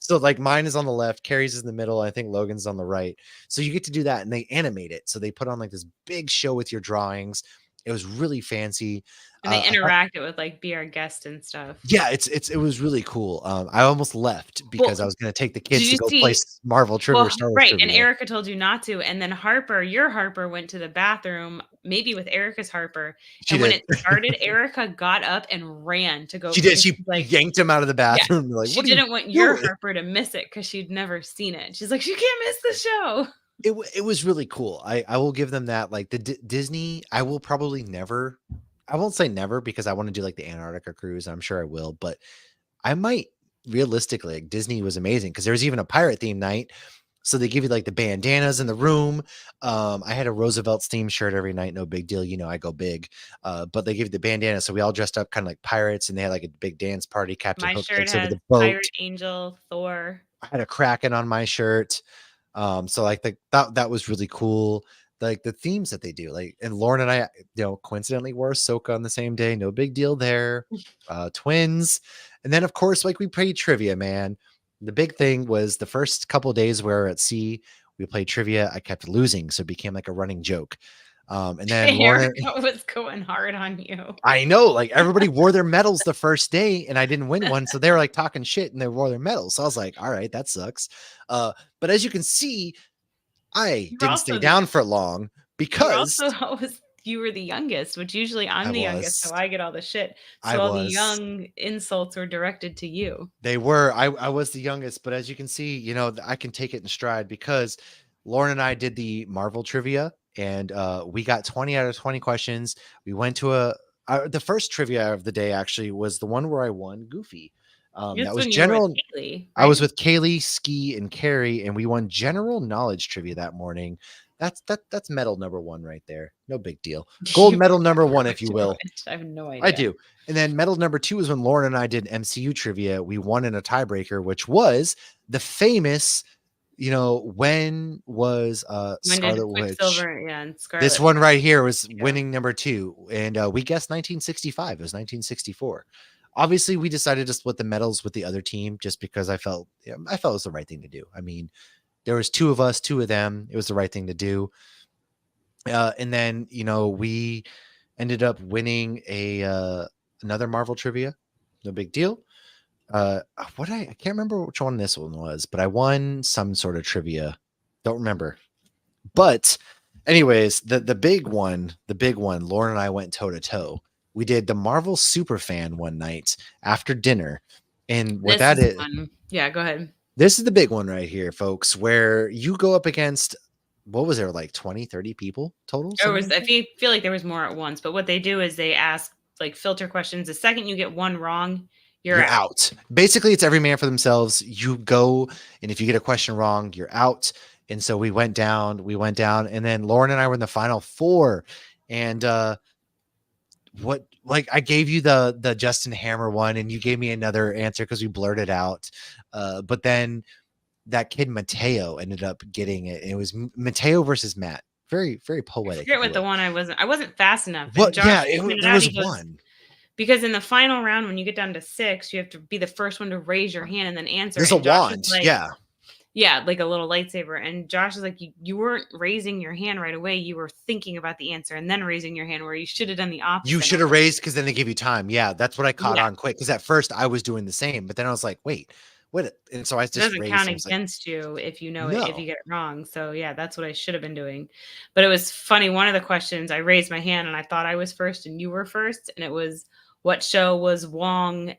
So like mine is on the left, Carrie's is in the middle, I think Logan's on the right. So you get to do that, and they animate it. So they put on like this big show with your drawings. It was really fancy. And they I thought, interact it with, like, be our guest and stuff. yeah, it was really cool. I almost left because Well, I was gonna take the did kids to you go play see Marvel trivia or well, Star Wars right, and trivia. Erica told you not to, and then Harper, your Harper went to the bathroom, maybe with Erica's Harper, She and when did. it started, Erica got up and ran to go She did. because She she's like yanked him out of the yeah, bathroom. Like, she what are you didn't want your doing? Harper to miss it because 'cause she'd never seen it. She's like, "She can't miss the show." It was really cool. I will give them that. Like the Disney, I will probably never. I won't say never because I want to do like the Antarctica cruise. I'm sure I will, but I might realistically. Like Disney was amazing because there was even a pirate theme night. So they give you like the bandanas in the room. I had a Roosevelt's theme shirt every night, no big deal. You know, I go big. But they give you the bandana, so we all dressed up kind of like pirates, and they had like a big dance party. Captain My Hook shirt takes over has the boat. Pirate Angel, Thor. I had a Kraken on my shirt. So like that was really cool. Like the themes that they do, like, and Lauren and I, you know, coincidentally wore Ahsoka on the same day. No big deal there. Twins, and then of course, like we played trivia. Man, the big thing was the first couple of days we were at sea. We played trivia. I kept losing, so it became like a running joke. And then Lauren, Erica was going hard on you. I know, like everybody wore their medals the first day, and I didn't win one, so they were like talking shit, and they wore their medals. So I was like, all right, that sucks. But as you can see, I You were didn't stay also the down for long you were because also always you were the youngest, which usually I'm I the youngest, so was. I get all the shit. I So all the was. young insults were directed to you. They were. I was the youngest, but as you can see, you know, I can take it in stride because Lauren and I did the Marvel trivia, and we got 20 out of 20 questions. We went to the first trivia of the day actually was the one where I won Goofy. That It's was when you were with general. Kaylee, I was right? with Kaylee, Ski, and Carrie, and we won general knowledge trivia that morning. That's medal number one right there. No big deal. Gold You medal number remember one, if which you one will. which. I have no I idea. do. And then medal number two is when Lauren and I did MCU trivia. We won in a tiebreaker, which was the famous, you know, when was When did Scarlet Witch? Quicksilver yeah, and This Scarlet one right here was go? winning number two. And we guessed 1965. It was 1964. Obviously, we decided to split the medals with the other team just because I felt it was the right thing to do. I mean, there was two of us, two of them. It was the right thing to do. And then, you know, we ended up winning a another Marvel trivia. No big deal. I can't remember which one this one was, but I won some sort of trivia. Don't remember. But anyways, the big one, Lauren and I went toe to toe. We did the Marvel Superfan one night after dinner. And what This that is is, fun. Yeah, go ahead. this is the big one right here, folks, where you go up against, what was there, like 20, 30 people total? There Something was like I that? feel like there was more at once, but what they do is they ask, like, filter questions. The second you get one wrong, you're You're out. out. Basically, it's every man for themselves. You go, and if you get a question wrong, you're out. And so we went down, and then Lauren and I were in the final four. And what, like, I gave you the Justin Hammer one, and you gave me another answer because we blurted out. But then that kid Mateo ended up getting it. And it was Mateo versus Matt. Very, very I poetic, forget if you what the will. one I wasn't fast enough, and What? Josh Yeah, pointed there out, was he goes one. because in the final round, when you get down to 6, you have to be the first one to raise your hand and then answer, There's a and Josh was wand. like Yeah. yeah, like a little lightsaber, and Josh is like, "You weren't raising your hand right away, you were thinking about the answer and then raising your hand, where you should have done the You opposite." And I should was have like, raised because then they give you time. Yeah, that's what I caught "Yeah, on quick. Because at first I was doing the same, but then I was like, wait, what? And so I it just doesn't raised. count And I was like, against you if you know it if no, you get it wrong." So, yeah, that's what I should have been doing. But it was funny, one of the questions, I raised my hand and I thought I was first and you were first, and it was, "What show was Wong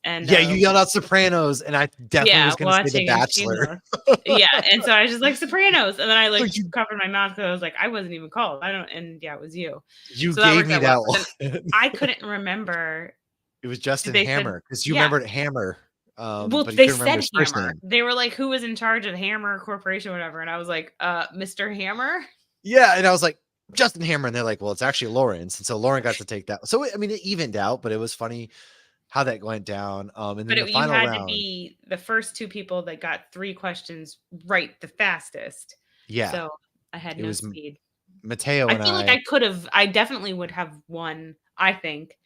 And Yeah, you yelled out Sopranos, and I definitely was going to say The watching Bachelor. Yeah, and so I was just like Sopranos, and then I like you, covered my mouth because I was like, I wasn't even called. I don't, and yeah, it was you. you So that gave worked me out well. that But then one. I couldn't remember. It was Justin They said, Hammer because you yeah. remembered Hammer, Well, but you they couldn't remember said his first Hammer. name. They were like, who was in charge of Hammer Corporation, or whatever, and I was like, Mr. Hammer. Yeah, and I was like, Justin Hammer, and they're like, well, it's actually Lawrence, and so Lauren got to take that. So I mean, it evened out, but it was funny how that went down. And then But the you final had to round, be the first two people that got 3 questions right the fastest. yeah, So I had it no was speed. Mateo I and feel like I definitely would have won, I think,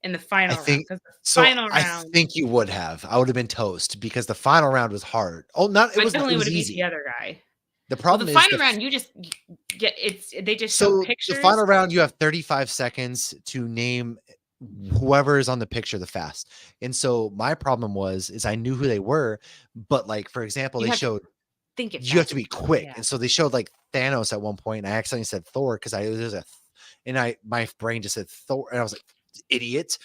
in the final round, think because the so. final I round, think you would have. I would have been toast because the final round was hard. Oh, not it I was. It definitely would was have beat the easy. other guy. The Well, the problem is final round, you just get they just show so the pictures. final round, you have 35 seconds to name whoever is on the picture the fast. And so my problem is I knew who they were, but like for example, You they have to showed think it you have fast. to be quick. Yeah. And so they showed like Thanos at one point, and I accidentally said Thor because I there's a and I my brain just said Thor, and I was like, idiot.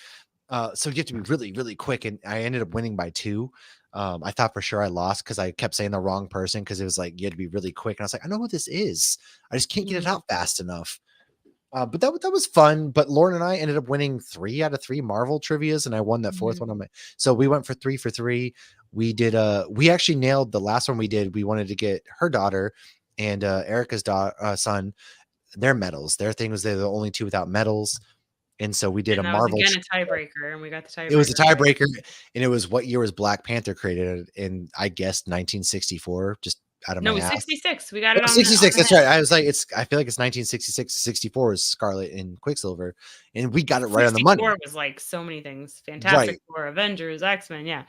So you have to be really, really quick, and I ended up winning by 2. I thought for sure I lost because I kept saying the wrong person because it was like you had to be really quick, and I was like, I know who this is. I just can't get it Mhm. out fast enough. But that was fun. But Lauren and I ended up winning 3 out of 3 Marvel trivias, and I won that 4th one on my. So we went for 3 for 3. We did. We actually nailed the last one we did. We wanted to get her daughter and Erica's son their medals. Their thing was they're the only 2 without medals, and so we did a And that was Marvel. again a tiebreaker, and we got the tiebreaker. It was a tiebreaker, and it was what year was Black Panther created? In I guess 1964. Just out of No, my it was ass. 66. We got it on 66. the That's right. I was like, I feel like it's 1966. 64 is Scarlet and Quicksilver, and we got it right on the 64 money. was like so many things. Right. Fantastic Four, Avengers, X-Men, yeah.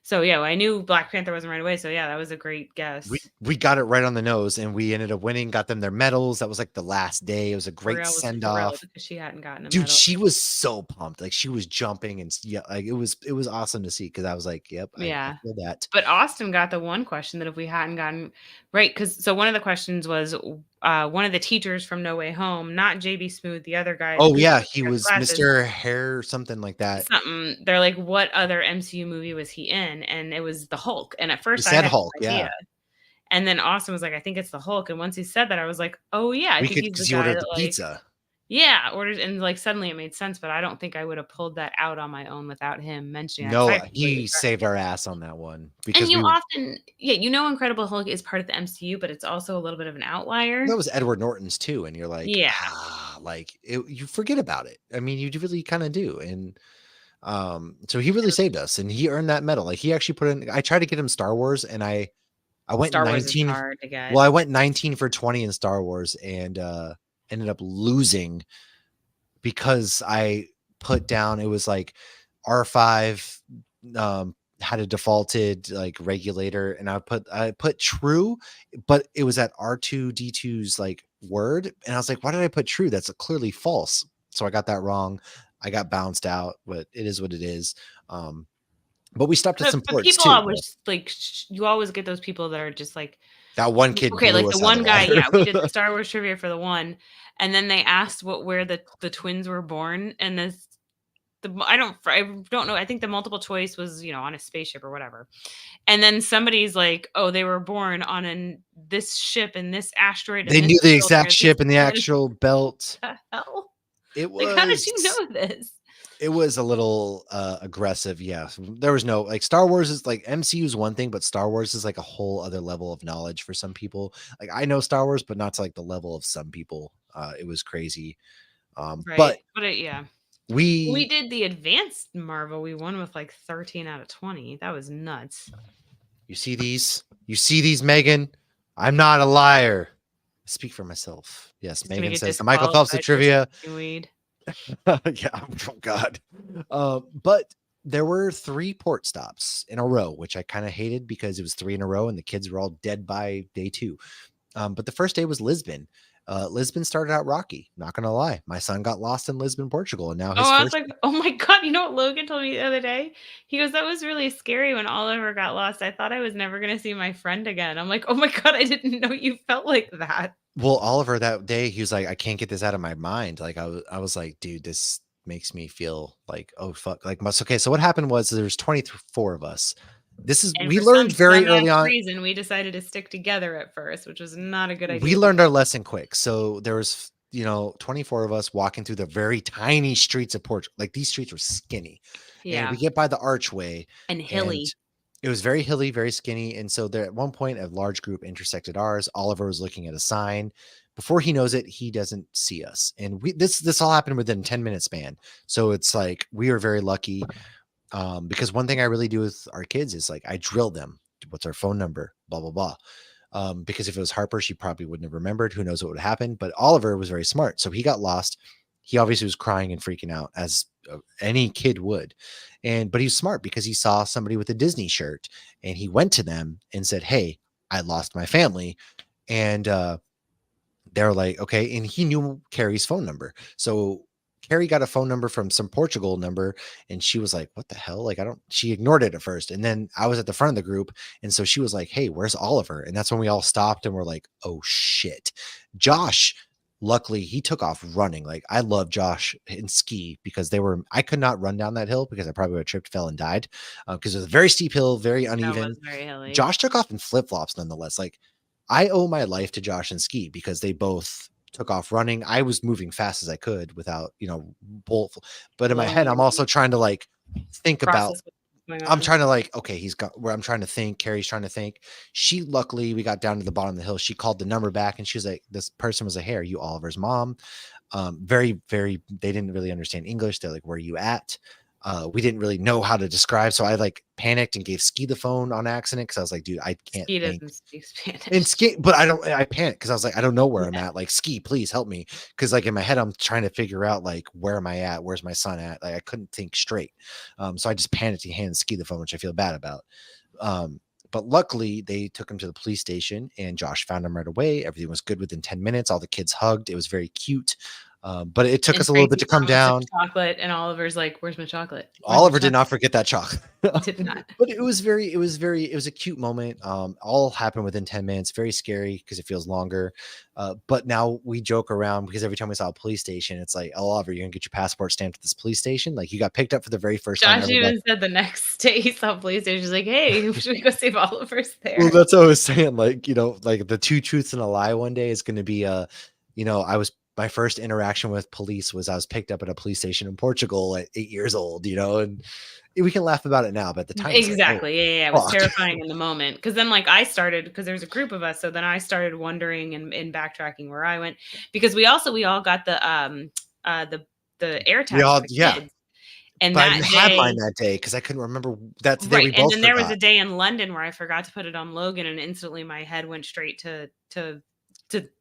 So yeah, I knew Black Panther wasn't right away. So yeah, that was a great guess. We got it right on the nose, and we ended up winning. Got them their medals. That was like the last day. It was a great L'Oreal was send off. because she hadn't gotten a Dude, medal. she was so pumped. Like she was jumping and yeah, like it was awesome to see because I was like, yep, I Yeah. feel that. But Austin got the one question that if we hadn't gotten right, because so one of the questions was one of the teachers from No Way Home, not JB Smoove, the other guy. Oh the yeah, guy he with was glasses, Mr. Hair, something like that. something. They're like, what other MCU movie was he in? And it was the Hulk. And at He first I said had Hulk, no idea. yeah. And then Austin was like, I think it's the Hulk. And once he said that, I was like, oh yeah, I We think could he's because the you guy ordered that the like, pizza. yeah, orders, and like suddenly it made sense. But I don't think I would have pulled that out on my own without him mentioning that. 'Cause No, I completely he saved our ass on that one and because you we often, yeah, Incredible Hulk is part of the MCU, but it's also a little bit of an outlier. that was Edward Norton's too, and you're like, Yeah. like you forget about it. I mean, you really kind of do, and so he really saved us, and he earned that medal. Like he actually put in. I tried to get him Star Wars, and I went Star Wars is 19. hard to get. Well, I went 19 for 20 in Star Wars, and ended up losing because I put down it was like R5 had a defaulted like regulator, and I put true, but it was at R2D2's like word, and I was like, why did I put true? That's clearly false. So I got that wrong. I got bounced out, but it is what it is. But we stopped at some But ports people too. always like you always get those people that are just like That one kid okay, blew like us the out of one the guy, water. yeah, we did the Star Wars trivia for the one, and then they asked where the twins were born, and I don't know. I think the multiple choice was on a spaceship or whatever, and then somebody's like, oh, they were born on this ship and this asteroid. They And knew this the filter, exact this ship and the planet." actual belt. What the hell? It Like, how did you was know this? it was a little aggressive. Yeah, there was no like Star Wars is like MCU is one thing, but Star Wars is like a whole other level of knowledge for some people. Like I know Star Wars, but not to like the level of some people. It was crazy. Right. But yeah. We we did the advanced Marvel. We won with like 13 out of 20. That was nuts. you see these, Megan. I'm not a liar. I speak for myself. Yes, He's gonna Megan get says the Michael Phelps of disqualified for trivia. smoking weed. Yeah, oh god. But there were 3 port stops in a row, which I kind of hated because it was 3 in a row and the kids were all dead by day 2. But the first day was Lisbon. Lisbon started out rocky, not gonna lie. My son got lost in Lisbon, Portugal, and now his I was first like, oh my God, you know what Logan told me the other day? He goes, that was really scary when Oliver got lost. I thought I was never gonna see my friend again. I'm like, oh my God, I didn't know you felt like that. Well, Oliver that day, he was like, I can't get this out of my mind. Like I was like, dude, this makes me feel like, oh fuck, like okay. So what happened was there's 24 of us. And We for learned some very early dumbass on. reason, we decided to stick together at first, which was not a good idea. We learned our lesson quick. So there was 24 of us walking through the very tiny streets of Portugal. Like these streets were skinny, and we Yeah, get by the archway, and and hilly. it was very hilly, very skinny. And so there, at one point, a large group intersected ours. Oliver was looking at a sign. Before he knows it, he doesn't see us. And this all happened within 10-minute span. So it's like we were very lucky. Because one thing I really do with our kids is like I drill them. What's our phone number? Blah blah blah. Because if it was Harper, she probably wouldn't have remembered. Who knows what would happen? But Oliver was very smart, so he got lost. He obviously was crying and freaking out, as any kid would, but he was smart because he saw somebody with a Disney shirt, and he went to them and said, "Hey, I lost my family," and they're like, okay. And he knew Carrie's phone number. So Carrie got a phone number from some Portugal number, and she was like, what the hell? Like, she ignored it at first. And then I was at the front of the group. And so she was like, hey, where's Oliver? And that's when we all stopped and we're like, oh shit. Josh, luckily, he took off running. Like, I love Josh and Ski because I could not run down that hill because I probably would have tripped, fell, and died because it was a very steep hill, very That uneven. was very hilly. Josh took off in flip flops nonetheless. Like, I owe my life to Josh and Ski because they both took off running. I was moving fast as I could without, both. But in my head, I'm also trying to like think about. I'm trying to like, okay, he's got where I'm trying to think. Carrie's trying to think. Luckily, we got down to the bottom of the hill. She called the number back, and she was like, "This person was like, hey, are you Oliver's mom?" Very, very. They didn't really understand English. They're like, "Where are you at?" We didn't really know how to describe, so I like panicked and gave Ski the phone on accident because I was like, dude, I can't Ski think. doesn't speak Spanish. And Ski, but I panicked because I was like, I don't know where I'm at. Like, Ski, please help me. Because like in my head, I'm trying to figure out like, where am I at? Where's my son at? Like, I couldn't think straight. So I just panicked and handed Ski the phone, which I feel bad about. But luckily they took him to the police station and Josh found him right away. Everything was good within 10 minutes. All the kids hugged. It was very cute. But it took us a little bit to come down. Chocolate, and Oliver's like, "Where's my chocolate?" Oliver did not forget that chocolate. Did not. But it was a cute moment. All happened within 10 minutes. Very scary because it feels longer. But now we joke around because every time we saw a police station, it's like, oh, Oliver, you're gonna get your passport stamped at this police station. Like you got picked up for the very first time. Josh even said the next day he saw a police station. He's like, "Hey, should we go save Oliver's there?" Well, that's what I was saying. Like, like the two truths and a lie one day is going to be, my first interaction with police was I was picked up at a police station in Portugal at 8 years old, and we can laugh about it now, but at the time, exactly. Like, oh, yeah. It was terrifying in the moment. Cause then like I started, because there's a group of us. So then I started wondering and backtracking where I went because we all got the air tag. Yeah. And but that I didn't day, have mine that day because I couldn't remember. That's the day we both and then there was forgot. a day in London where I forgot to put it on Logan, and instantly my head went straight to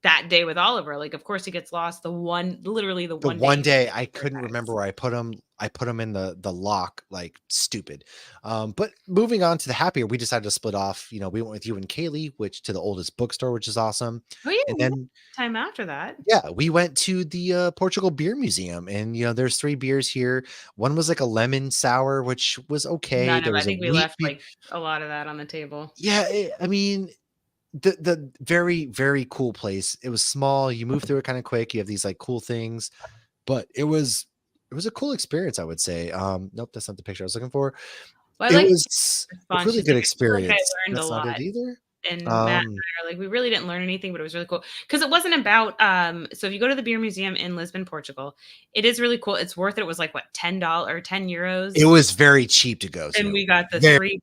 that day with Oliver. Like, of course, he gets lost. Literally the one day I couldn't remember where I put him. I put him in the lock, like stupid. But moving on to the happier, we decided to split off. We went with you and Kaylee, which to the oldest bookstore, which is awesome. Oh yeah, and then time after that, yeah, we went to the Portugal Beer Museum, and there's 3 beers here. One was like a lemon sour, which was okay. I think we left like a lot of that on the table. Yeah, I mean, the very, very cool place. It was small. You move through it kind of quick. You have these like cool things, but it was a cool experience, I would say. Nope, that's not the picture I was looking for. Well, it was a really good experience. I learned that's a lot. Not it either. And Matt and I are like, we really didn't learn anything, but it was really cool because it wasn't about. So if you go to the beer museum in Lisbon, Portugal, it is really cool. It's worth it. It was like what, $10 or 10 euros. It was very cheap to go. And we got the 3,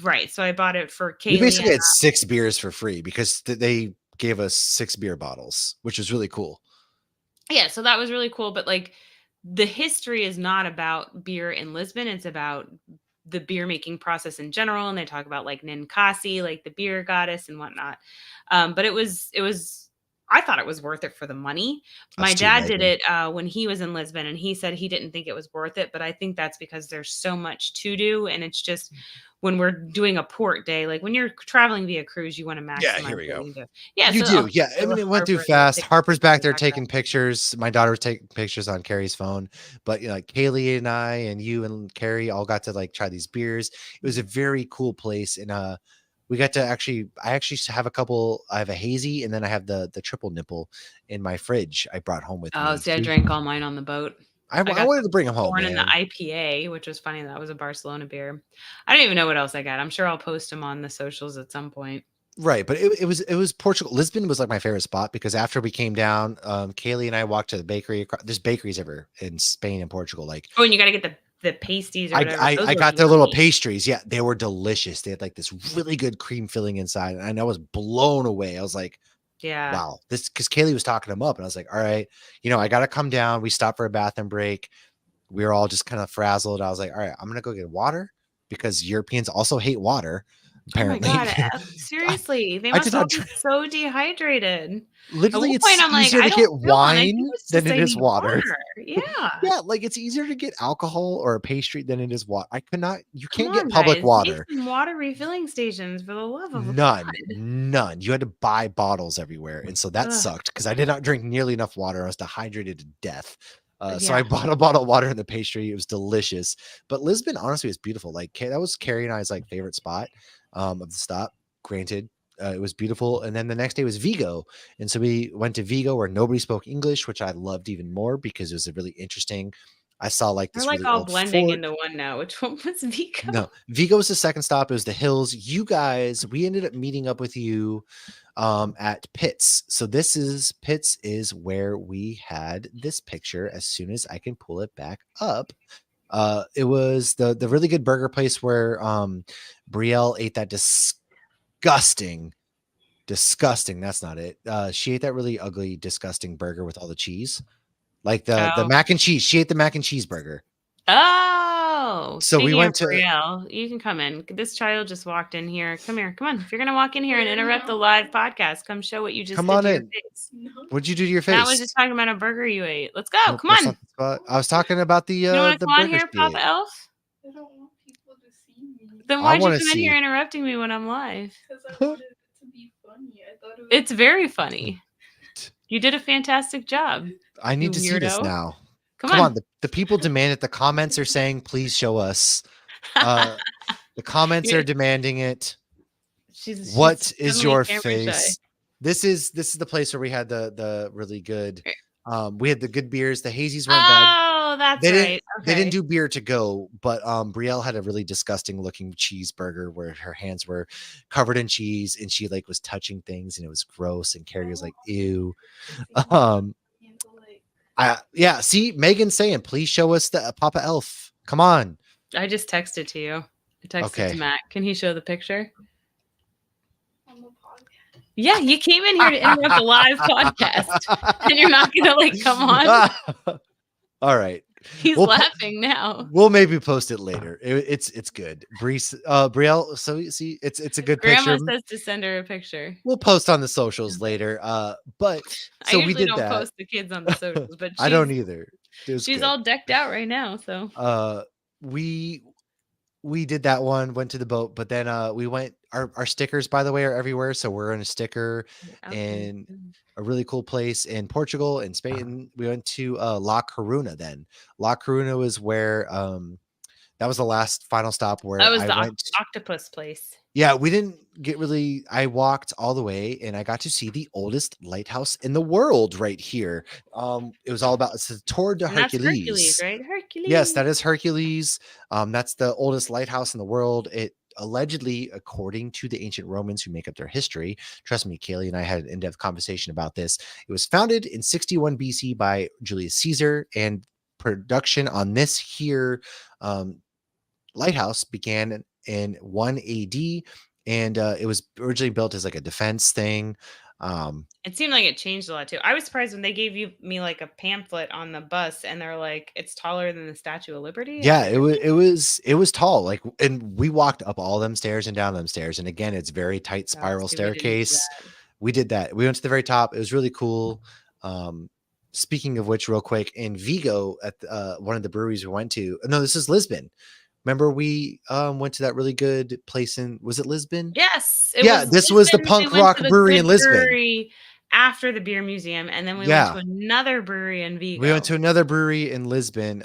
right? So I bought it for Kaylee. We basically had 6 beers for free because they gave us 6 beer bottles, which was really cool. Yeah, so that was really cool. But like, the history is not about beer in Lisbon. It's about the beer making process in general, and they talk about like Ninkasi, like the beer goddess and whatnot. But it was I thought it was worth it for the money. My dad did it when he was in Lisbon, and he said he didn't think it was worth it, but I think that's because there's so much to do, and it's just when we're doing a port day, like when you're traveling via cruise, you want to maximize. Yeah, here we go. Yeah, you do. Yeah, I mean, it went too fast. Harper's back there taking pictures. My daughter was taking pictures on Carrie's phone, but like Kaylee and I and you and Carrie all got to like try these beers. It was a very cool place, and we got to I actually have a couple. I have a hazy, and then I have the triple nipple in my fridge. I brought home with me. Oh, see, I drank all mine on the boat. I got wanted to bring them home, Born in the man. IPA, which was funny. That was a Barcelona beer. I don't even know what else I got. I'm sure I'll post them on the socials at some point. Right, but it was Portugal. Lisbon was like my favorite spot because after we came down, Kaylee and I walked to the bakery. There's bakeries everywhere in Spain and Portugal. Like Oh, and you got to get the pasties or whatever. Those I look got their little yummy. pastries. Yeah, they were delicious. They had like this really good cream filling inside, and I was blown away. I was like, Yeah. wow, this because Kaylee was talking them up, and I was like, all right, I got to come down. We stopped for a bathroom break. We were all just kind of frazzled. I was like, all right, I'm gonna go get water because Europeans also hate water. Oh my Apparently, god, seriously, they I did must all not. be so dehydrated. At Literally, one point, it's I'm like, easier I to don't get feel one. I think wine it's than just it I is need water. water. Yeah. Yeah, like it's easier to get alcohol or a pastry than it is water. I could not. You Come can't get on, public guys. Make water. some water refilling stations for the love of God. None. You had to buy bottles everywhere, and so that Ugh. sucked because I did not drink nearly enough water. I was dehydrated to death. So I Yeah. bought a bottle of water in the pastry. It was delicious. But Lisbon, honestly, was beautiful. Like that was Carrie and I's like favorite spot of the stop. Granted, it was beautiful. And then the next day was Vigo, and so we went to Vigo where nobody spoke English, which I loved even more because it was a really interesting. I saw like They're this like really all old blending fort. into one now. Which one was Vico? No, Vigo was the second stop. It was the hills. You guys, we ended up meeting up with you at Pitts. So Pitts is where we had this picture as soon as I can pull it back up. It was the really good burger place where Brielle ate that disgusting. That's not it. She ate that really ugly, disgusting burger with all the cheese. Like the Oh. mac and cheese. She ate the mac and cheese burger. Oh, So we speaking went of to Brielle, you can come in. This child just walked in here. Come here. Come on. If you're going to walk in here and interrupt the live podcast, come show what you just Come did on to your in. face. What'd you do to your Matt was face? just talking about a burger you ate. Let's go. Nope, Come that's on. not the spot. I was talking about You don't want to the come on burger here, she Papa ate. Elf? I don't want people to see me. Then I why'd you wanna come in see. here interrupting me when I'm live? Because I wanted it to be funny. I thought it was It's very funny. You did a fantastic job. I need You to see this weirdo. now. Come on. The people demand it. The comments are saying, please show us. The comments are demanding it. What is suddenly your camera shy. face? This is the place where we had the really good we had the good beers. The hazies weren't bad. Oh, that's They right. They didn't Okay. do beer to go, but Brielle had a really disgusting looking cheeseburger where her hands were covered in cheese and she like was touching things and it was gross and Carrie was like, ew. Yeah, see, Megan's saying, please show us the Papa Elf. Come on. I just texted to you. I texted Okay. to Matt. Can he show the picture? on the podcast. Yeah, you came in here to interrupt a live podcast, and you're not gonna like come on. All right. He's We'll laughing now. We'll maybe post it later. It's good. Brielle, so you see, it's a good Grandma picture. says to send her a picture. We'll post on the socials later. But so I usually we did don't that. post the kids on the socials, but I don't either. She's good. all decked out right now. So we did that one, went to the boat, but then we went our stickers, by the way, are everywhere. So we're in a sticker in a really cool place in Portugal and Spain. We went to La Coruna then. La Coruna was where that was the last final stop where that was I the went. octopus place. Yeah, we didn't get really. I walked all the way and I got to see the oldest lighthouse in the world right here. It was all about it's the Tour de And that's Hercules. Hercules, right? Hercules. Yes, that is Hercules. That's the oldest lighthouse in the world. It allegedly, according to the ancient Romans who make up their history, trust me, Kaylee and I had an in-depth conversation about this. It was founded in 61 BC by Julius Caesar, and production on this here lighthouse began in 1 AD, and it was originally built as like a defense thing. It seemed like it changed a lot too. I was surprised when they gave me like a pamphlet on the bus, and they're like, "It's taller than the Statue of Liberty." Yeah, it was tall. Like, and we walked up all them stairs and down them stairs, and again, it's very tight spiral staircase. We did that. We went to the very top. It was really cool. Speaking of which, real quick, in Vigo at one of the breweries we went to. No, this is Lisbon. Remember we went to that really good place was it Lisbon? Yes. This was the punk rock brewery in Lisbon. Brewery after the beer museum, and then we went to another brewery in Vigo. We went to another brewery in Lisbon.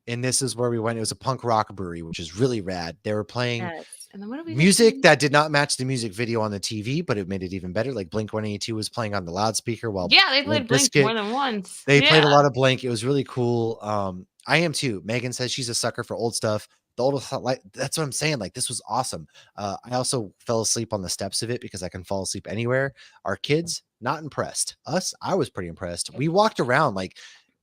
and this is where we went. It was a punk rock brewery, which is really rad. They were playing Yes. And then what did we music listen? that did not match the music video on the TV, but it made it even better. Like Blink 182 was playing on the loudspeaker while Yeah, they Limp played Blink Bizkit, more than once. they played Yeah. a lot of Blink. It was really cool. I am too. Megan says she's a sucker for old stuff. The old, like, that's what I'm saying. Like, this was awesome. I also fell asleep on the steps of it because I can fall asleep anywhere. Our kids, not impressed. Us, I was pretty impressed. We walked around, like,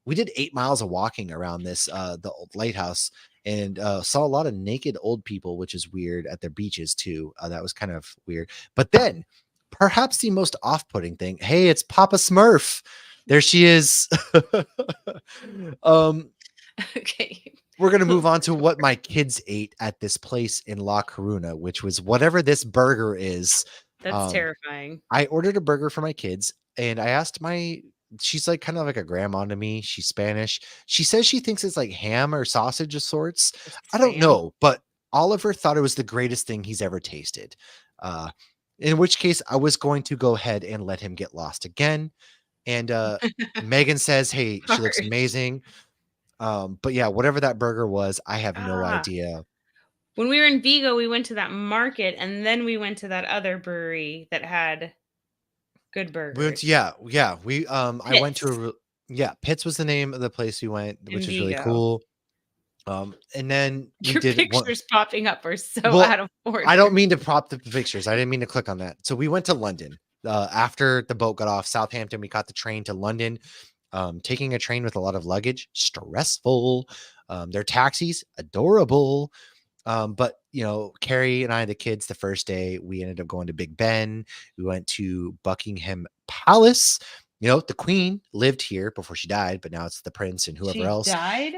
we did 8 miles of walking around this the old lighthouse, and saw a lot of naked old people, which is weird, at their beaches too. That was kind of weird. But then, perhaps the most off-putting thing, hey, it's Papa Smurf. There she is. Okay. We're going to move on to what my kids ate at this place in La Coruna, which was whatever this burger is. That's terrifying. I ordered a burger for my kids, and I asked she's like kind of like a grandma to me. She's Spanish. She says she thinks it's like ham or sausage of sorts. I don't Spam. know, but Oliver thought it was the greatest thing he's ever tasted. In which case I was going to go ahead and let him get lost again. And Megan says, hey, she looks Harsh. amazing. But yeah, whatever that burger was, I have no idea. When we were in Vigo, we went to that market, and then we went to that other brewery that had good burgers. We went to, yeah. We I went to Pitts was the name of the place we went, which is really Vigo. cool. And then we Your did pictures popping up are so Well, out of order. I don't mean to prop the pictures. I didn't mean to click on that. So we went to London. After the boat got off Southampton, we caught the train to London. Taking a train with a lot of luggage, stressful. Their taxis, adorable. But you know, Carrie and I, the kids, the first day, we ended up going to Big Ben. We went to Buckingham Palace. You know, the Queen lived here before she died, but now it's the Prince and whoever else. Died?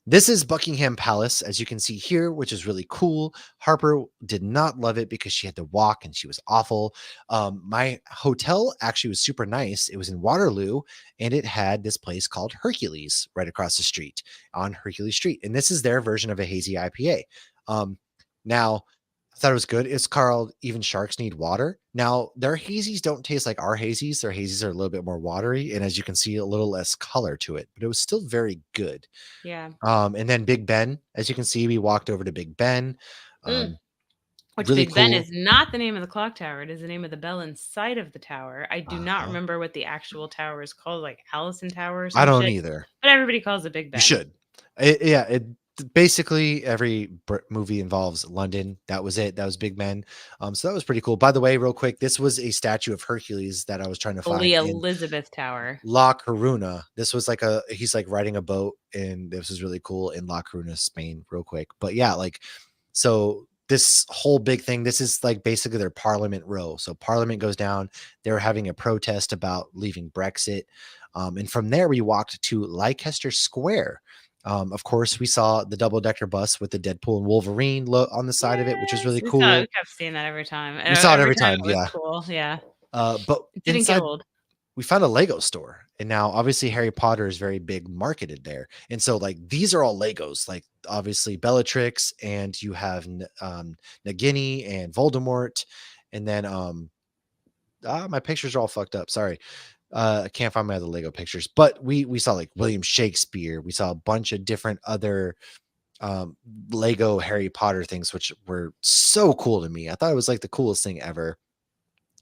This is Buckingham Palace, as you can see here, which is really cool. Harper did not love it because she had to walk and she was awful. My hotel actually was super nice. It was in Waterloo, and it had this place called Hercules right across the street on Hercules Street. And this is their version of a hazy IPA. Now, I thought it was good. It's called Even Sharks Need Water. Now, their hazies don't taste like our hazies. Their hazies are a little bit more watery, and as you can see, a little less color to it, but it was still very good. Yeah. And then Big Ben, as you can see, we walked over to Big Ben. Which really Big Ben cool. is not the name of the clock tower. It is the name of the bell inside of the tower. I do not remember what the actual tower is called, like Allison Tower or something. I don't either. But everybody calls it Big Ben. You should. It basically every movie involves London. That was it. That was Big Ben. So that was pretty cool. By the way, real quick, this was a statue of Hercules that I was trying to find. The Elizabeth Tower. La Coruna. This was like he's like riding a boat, and this was really cool in La Coruna, Spain, real quick. But yeah, like, so this whole big thing, this is like basically their Parliament Row. So Parliament goes down. They're having a protest about leaving Brexit. And from there, we walked to Leicester Square. Of course, we saw the double-decker bus with the Deadpool and Wolverine on the side of it, which was really cool. We kept seeing that every time. We saw it every time. It was cool. Yeah. But it didn't inside, get old. we found a Lego store, and now obviously Harry Potter is very big marketed there. And so like these are all Legos, like obviously Bellatrix, and you have Nagini and Voldemort. And then my pictures are all fucked up. Sorry. I can't find my other Lego pictures, but we saw like William Shakespeare. We saw a bunch of different other Lego Harry Potter things, which were so cool to me. I thought it was like the coolest thing ever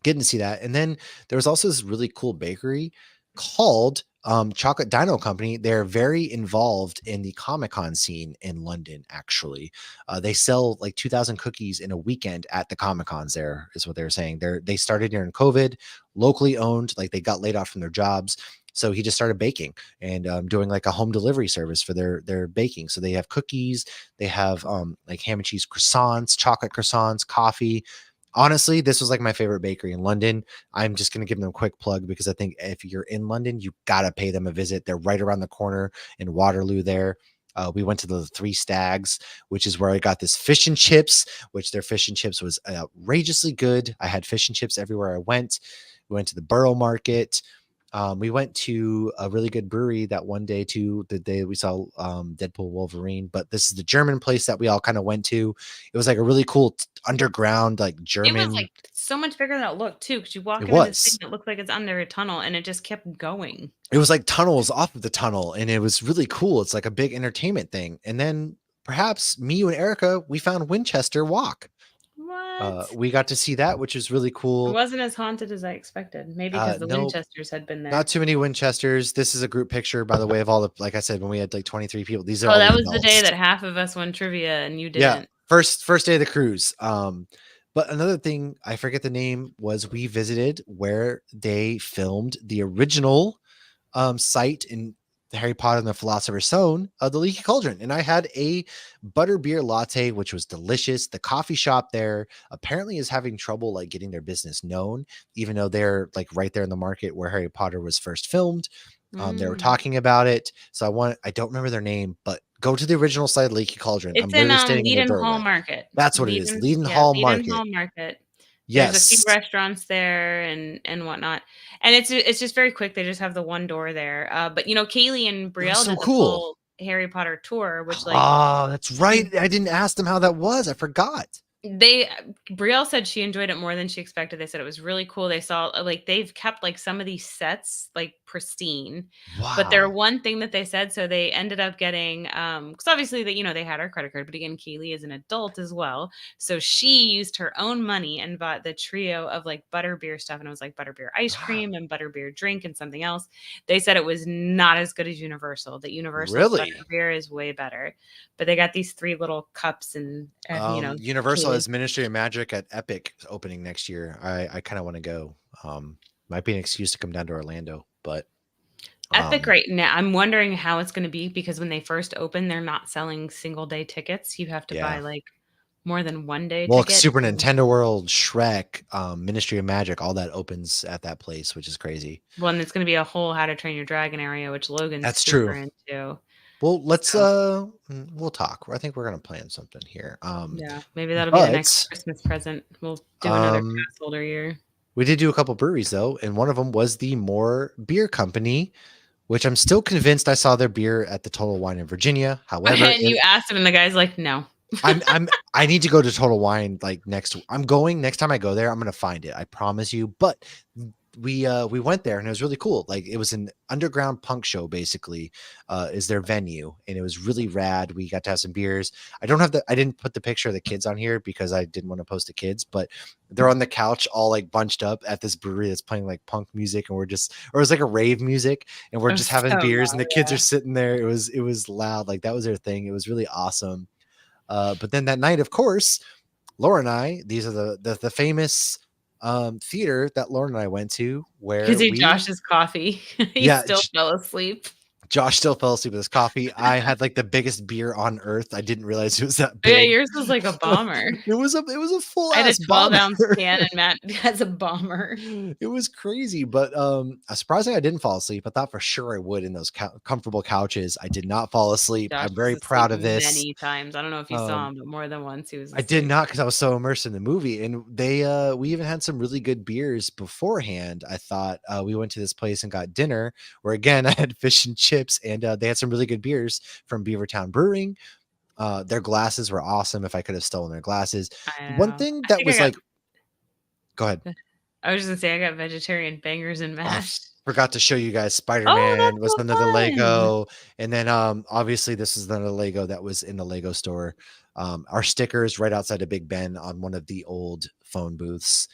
getting to see that. And then there was also this really cool bakery called Chocolate Dino Company. They're very involved in the Comic-Con scene in London, actually. They sell like 2,000 cookies in a weekend at the Comic-Cons there, is what they were saying. They started during COVID, locally owned, like they got laid off from their jobs. So he just started baking and doing like a home delivery service for their baking. So they have cookies, they have like ham and cheese croissants, chocolate croissants, coffee. Honestly, this was like my favorite bakery in London. I'm just going to give them a quick plug because I think if you're in London, you got to pay them a visit. They're right around the corner in Waterloo there. We went to the Three Stags, which is where I got this fish and chips, which their fish and chips was outrageously good. I had fish and chips everywhere I went. We went to the Borough Market. We went to a really good brewery that one day too, the day we saw Deadpool Wolverine. But this is the German place that we all kind of went to. It was like a really cool underground, like It was like German. so much bigger than it looked too, because you walk It into this thing was. that looked like it's under a tunnel, and it just kept going. It was like tunnels off of the tunnel, and it was really cool. It's like a big entertainment thing. And then perhaps me, you, and Erica, we found Winchester Walk. What? We got to see that, which is really It cool. wasn't as haunted as I expected. Maybe because the No, Winchesters had been there. not too many Winchesters. This is a group picture, by the way, of all the, like I said, when we had like 23 people. These are Oh, all the that was the day adults. that half of us won trivia and you Yeah, didn't. first day of the cruise. But another thing, I forget the name, was we visited where they filmed the original site in Harry Potter and the Philosopher's Stone of the Leaky Cauldron. And I had a butterbeer latte, which was delicious. The coffee shop there apparently is having trouble like getting their business known, even though they're like right there in the market where Harry Potter was first filmed. They were talking about it. So I don't remember their name, but go to the original site of Leaky Cauldron. I'm It's in literally standing in the Leaden Hall doorway. Market. That's what it is. Leaden Hall Market. There's a few Yes. restaurants there and whatnot, and it's just very quick. They just have the one door there. But Kaylee and It was Brielle so did the cool. full Harry Potter tour, which Oh, that's right. I didn't ask them how that was. I forgot. Brielle said she enjoyed it more than she expected. They said it was really cool. They saw they've kept like some of these sets like pristine. But their Wow. one thing that they said, so they ended up getting because obviously they had our credit card, but again, Kaylee is an adult as well. So she used her own money and bought the trio of like butterbeer stuff, and it was like butterbeer ice cream and butterbeer drink and something else. They said it was not as good as Universal. That Universal's Really? butterbeer is way better. But they got these 3 little cups and Universal Kaylee. has Ministry of Magic at Epic opening next year. I kind of want to go. Might be an excuse to come down to Orlando, but Epic right now, I'm wondering how it's going to be because when they first open, they're not selling single day tickets. You have to buy like more than one day well, ticket. Super Nintendo World, Shrek, Ministry of Magic, all that opens at that place, which is crazy. Well, and it's going to be a whole How to Train Your Dragon area, which Logan's That's super true. into. Well, let's we'll talk. I think we're gonna plan something here. Yeah, maybe that'll be the next Christmas present. We'll do another pass holder year. We did do a couple breweries though, and one of them was the Moore Beer Company, which I'm still convinced I saw their beer at the Total Wine in Virginia. However, and you asked him, and the guy's like, "No." I need to go to Total Wine like next. I'm going next time I go there. I'm gonna find it. I promise you. But we went there and it was really cool. Like it was an underground punk show basically is their venue, and it was really rad. We got to have some beers. I didn't put the picture of the kids on here because I didn't want to post the kids, but they're on the couch all like bunched up at this brewery that's playing like punk music, and or it was like a rave music, and we're just having beers and the kids are sitting there. It was loud. Like that was their thing. It was really awesome. But then that night, of course, Laura and I, these are the famous theater that Lauren and I went to where Josh's coffee. He still fell asleep. Josh still fell asleep with his coffee. I had like the biggest beer on earth. I didn't realize it was that big. Yeah, yours was like a bomber. It was a full. I had a 12-ounce can, and Matt has a bomber. It was crazy, but surprisingly, I didn't fall asleep. I thought for sure I would in those comfortable couches. I did not fall asleep. Josh I'm very proud of this. Many times. I don't know if you saw him, but more than once he was asleep. I did not, because I was so immersed in the movie, and we even had some really good beers beforehand. I thought we went to this place and got dinner where again I had fish and chips, and they had some really good beers from Beavertown Brewing. Their glasses were awesome. If I could have stolen their glasses. One thing that was like, go ahead. I was just gonna say I got vegetarian bangers and mash. Forgot to show you guys Spider-Man was another Lego, and then obviously this is another Lego that was in the Lego store. Our stickers right outside of Big Ben on one of the old phone booths.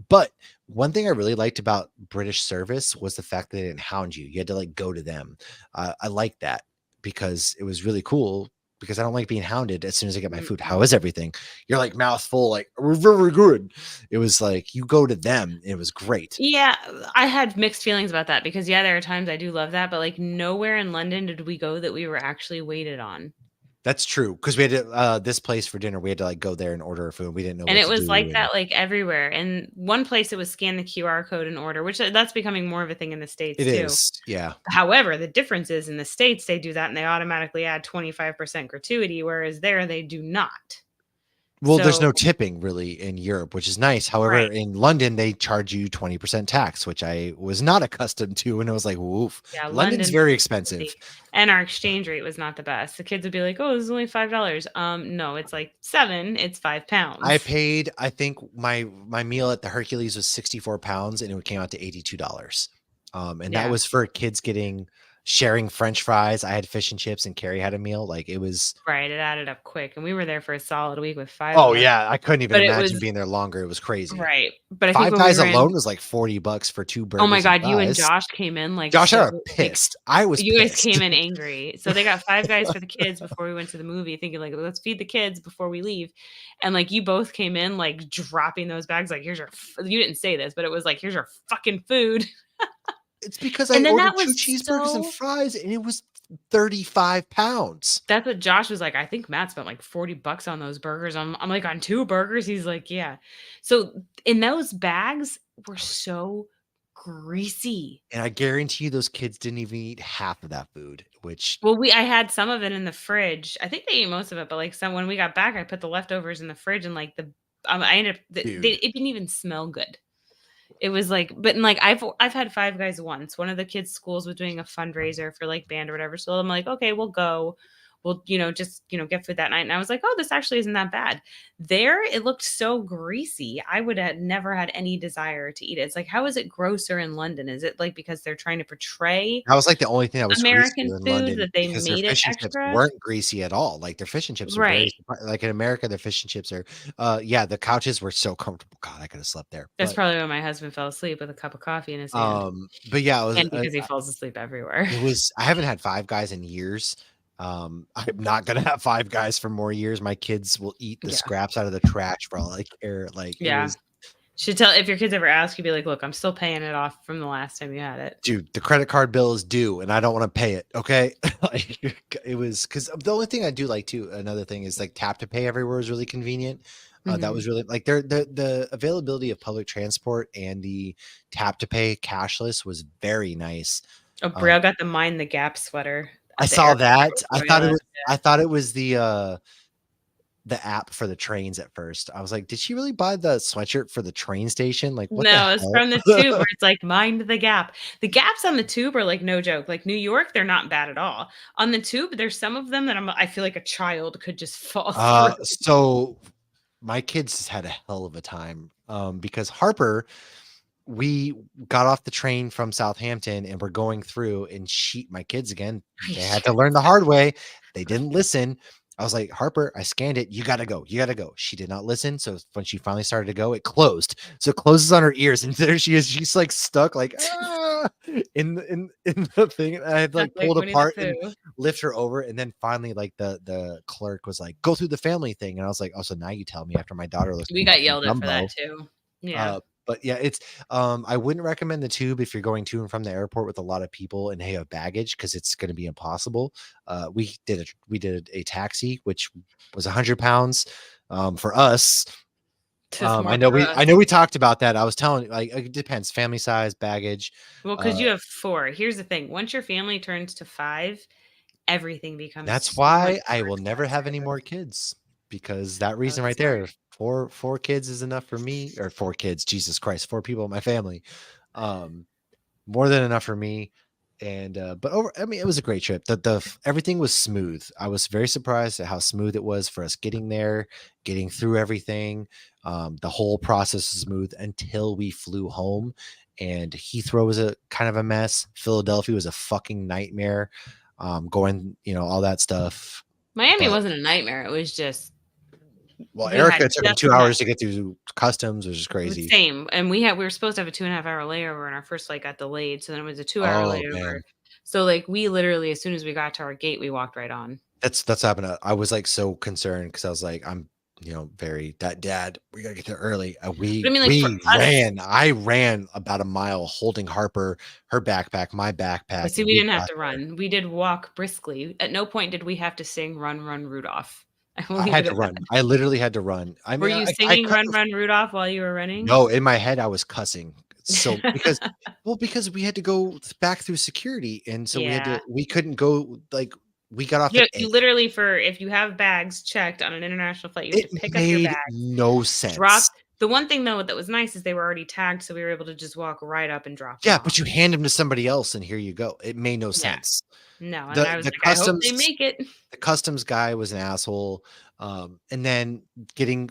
But one thing I really liked about British service was the fact that they didn't hound you. You had to like go to them. I like that because it was really cool, because I don't like being hounded as soon as I get my food. How is everything? You're like mouth full, like we're very good. It was like you go to them. It was great. Yeah, I had mixed feelings about that because there are times I do love that, but like nowhere in London did we go that we were actually waited on. That's true, because we had to, this place for dinner. We had to like go there and order our food. We didn't know, and it was like that like everywhere. And one place it was scan the QR code and order, which that's becoming more of a thing in the States too. It is, yeah. However, the difference is in the States they do that and they automatically add 25% gratuity, whereas there they do not. Well, there's no So tipping really in Europe, which is nice. However, right. in London, they charge you 20% tax, which I was not accustomed to. And I was like, woof. Yeah, London's London's very pretty crazy. expensive. And our exchange rate was not the best. The kids would be like, "Oh, this is only $5." No, it's like 7, it's I £5. paid, I think my meal at the Hercules was 64 pounds and it came out to $82. And that Yeah. was for kids sharing French fries. I had fish and chips and Carrie had a meal. Like it was, Right, it added up quick, and we were there for a solid week with 5 of oh us. yeah, I couldn't even But it imagine was being there longer. It was crazy. right, but I think Five when we Guys were in alone was like $40 for 2 oh my burgers and god, you and fries. Josh came in, like, Josh and I so were like, pissed. I was you guys pissed. came in angry. So they got 5 Guys for the kids before we went to the movie, thinking, like, "Let's feed the kids before we leave." And, like, you both came in, like, dropping those bags, like, "Here's your f" you didn't say this, but it was like, "Here's your fucking food." It's because I And then that ordered was 2 cheeseburgers and so fries and it was 35 pounds. that's what Josh was like, "I think Matt spent like 40 bucks on those burgers." I'm like, "On 2 burgers?" He's like, "Yeah." So, in those bags were I was so greasy. And I guarantee you those kids didn't even eat half of that food, which Well, I had some of it in the fridge. I think they ate most of it, but, like, some when we got back, I put the leftovers in the fridge and, like, I ended up dude, it didn't even smell good. It was like but, and, like, I've had Five Guys once. One of the kids' schools was doing a fundraiser for, like, band or whatever, so I'm like, "Okay, we'll go. We'll, just, get food that night," and I was like, "Oh, this actually isn't that bad." There, it looked so greasy. I would have never had any desire to eat it. It's like, how is it grosser in London? Is it, like, because they're trying to portray that was like the only thing that was American greasier in food London that they because their made it fish and chips extra? weren't greasy at all. Like their fish and chips are very Right. like in America, their fish and chips are yeah, the couches were so comfortable. God, I could have slept there. That's probably when my husband fell asleep with a cup of coffee in his hand, But yeah, it was and because he falls asleep everywhere. I haven't had Five Guys in years. I'm not gonna have Five Guys for more years. My kids will eat the Yeah. scraps out of the trash for all I care. Like it Yeah. was Should tell if your kids ever ask, you'd be like, "Look, I'm still paying it off from the last time you had it." dude, the credit card bill is due and I don't want to pay it. Okay. Like, it was because the only thing I do like too, another thing is like tap to pay everywhere is really convenient. That Mhm. was really like the availability of public transport and the tap to pay cashless was very nice. Oh, Um, Braille got the Mind the Gap sweater I at the saw airport that. before we left. I thought it was the app for the trains at first. I was like, did she really buy the sweatshirt for the train station? Like, what the No, it's hell? from the tube where it's like, "Mind the Gap." The gaps on the tube are like no joke. Like, New York, they're not bad at all. On the tube, there's some of them that I feel like a child could just fall through. So my kids had a hell of a time because Harper, we got off the train from Southampton and we're going through and my kids again, they had to learn the hard way. They didn't listen. I was like, Harper, I scanned it. You got to go. You got to go. She did not listen. So when she finally started to go, it closed. So it closes on her ears. And there she is. She's like stuck like in the thing. And I had to Stuck like like pull it Winnie the apart and Pooh. lift her over. And then finally, like the clerk was like, go through the family thing. And I was like, oh, so now you tell me after my daughter looks We like got fucking yelled at for that Dumbo. too. Yeah. But yeah, it's I wouldn't recommend the tube if you're going to and from the airport with a lot of people and they have baggage because it's going to be impossible. We did a taxi which was 100 pounds for us. Just more I know for us. we talked about that. I was telling you, like it depends, family size, baggage. Well, because you have 4. Here's the thing, once your family turns to 5, everything becomes That's so much why I more will never have any expensive. more kids because that Oh, reason that's right smart. there, four kids is enough for me, or 4 kids, Jesus Christ, 4 people in my family. More than enough for me. And but I mean, it was a great trip. Everything was smooth. I was very surprised at how smooth it was for us getting there, getting through everything. The whole process was smooth until we flew home. And Heathrow was a kind of a mess. Philadelphia was a fucking nightmare. Going, all that stuff. Miami But wasn't a nightmare, it was just well, we had Erica took them just 2 hours enough to get through customs, which is crazy. same, and we were supposed to have a 2.5-hour layover, and our first flight got delayed, so then it was a 2-hour Oh layover. man. So, like, we literally, as soon as we got to our gate, we walked right on. That's happened. I was like so concerned because I was like, I'm, very that dad. We gotta get there early. But I mean, like, for We us ran. I ran about a mile holding Harper, her backpack, my but backpack, see, and we we didn't have got to there. run. We did walk briskly. At no point did we have to sing "Run, Run, Rudolph." I will I leave had it to at that. run. I literally had to run. I Were mean, you I singing kind "Run, of Run, Rudolph" while you were running? no. In my head, I was cussing. So because we had to go back through security, and so Yeah. we couldn't go like we got off Yeah, at you 8. literally if you have bags checked on an international flight, you have It to pick up your made bag, no drop. sense. The one thing though that was nice is they were already tagged, so we were able to just walk right up and drop them Yeah, off. but you hand them to somebody else and here you go. It made no Yeah. sense. No, and I The was the like, I hope they customs make it. the customs guy was an asshole. And then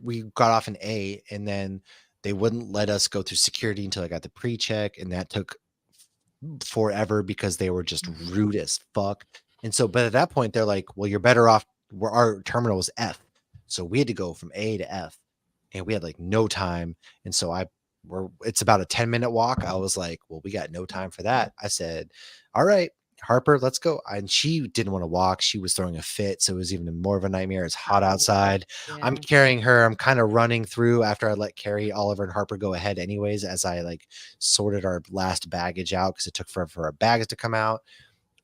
we got off an A, and then they wouldn't let us go through security until I got the pre-check, and that took forever because they were just Mhm. rude as fuck. And so, but at that point, they're like, "Well, you're better off." Our terminal was F, so we had to go from A to F, and we had like no time. And so it's about a 10-minute walk. I was like, "Well, we got no time for that." I said, "All right, Harper, let's go." And she didn't want to walk. She was throwing a fit, so it was even more of a nightmare. It's hot Oh, outside. I'm yeah. carrying her. I'm kind of running through after I let Carrie, Oliver, and Harper go ahead anyways, as I like sorted our last baggage out because it took forever for our bags to come out.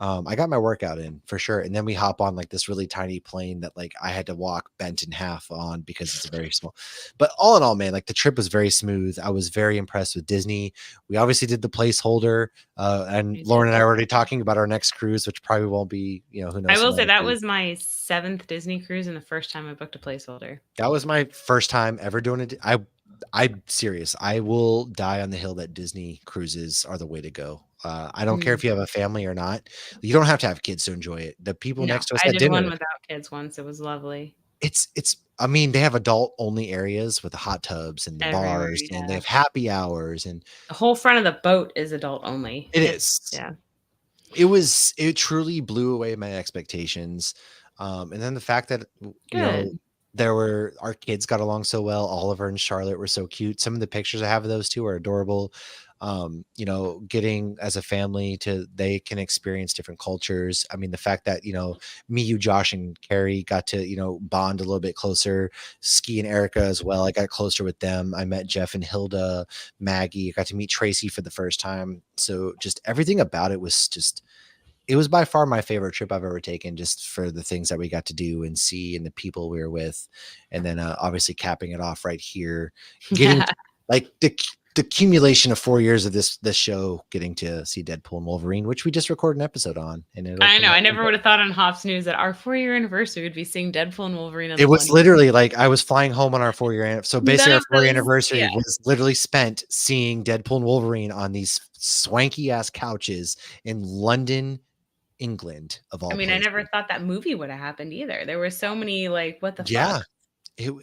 I got my workout in for sure. And then we hop on like this really tiny plane that like I had to walk bent in half on because it's very small. But all in all, man, like the trip was very smooth. I was very impressed with Disney. We obviously did the placeholder. And We Lauren did. and I are already talking about our next cruise, which probably won't be, who I knows. will when say that'll that be. was my 7th Disney cruise and the first time I booked a placeholder. That was my first time ever doing it. I'm serious. I will die on the hill that Disney cruises are the way to go. I don't care Mm. if you have a family or not. You don't have to have kids to enjoy it. The people No, next to us I at did one dinner, without kids once. It was lovely. it's I mean, they have adult only areas with the hot tubs and the Everywhere, bars, and they yeah. have happy hours, and The whole front of the boat is adult only. it It's is. yeah. It truly blew away my expectations. And then the fact that Good. our kids got along so well. Oliver and Charlotte were so cute. Some of the pictures I have of those two are adorable. Getting as a family they can experience different cultures. I mean, the fact that, me, you, Josh, and Carrie got to, bond a little bit closer. Ski and Erica as well. I got closer with them. I met Jeff and Hilda, Maggie. I got to meet Tracy for the first time. So just everything about it was it was by far my favorite trip I've ever taken, just for the things that we got to do and see and the people we were with. And then obviously capping it off right here, getting Yeah. like the accumulation of 4 years of this show, getting to see Deadpool and Wolverine, which we just recorded an episode on. And I know. I never would have thought on Hops News that our 4-year anniversary would be seeing Deadpool and Wolverine on it the was one. literally like I was flying home on our 4-year anniversary. So basically None our of 4-year those, anniversary yeah. was literally spent seeing Deadpool and Wolverine on these swanky ass couches in London, England, of all I mean, I places. never thought that movie would have happened either. There were so many like, what the Yeah. fuck?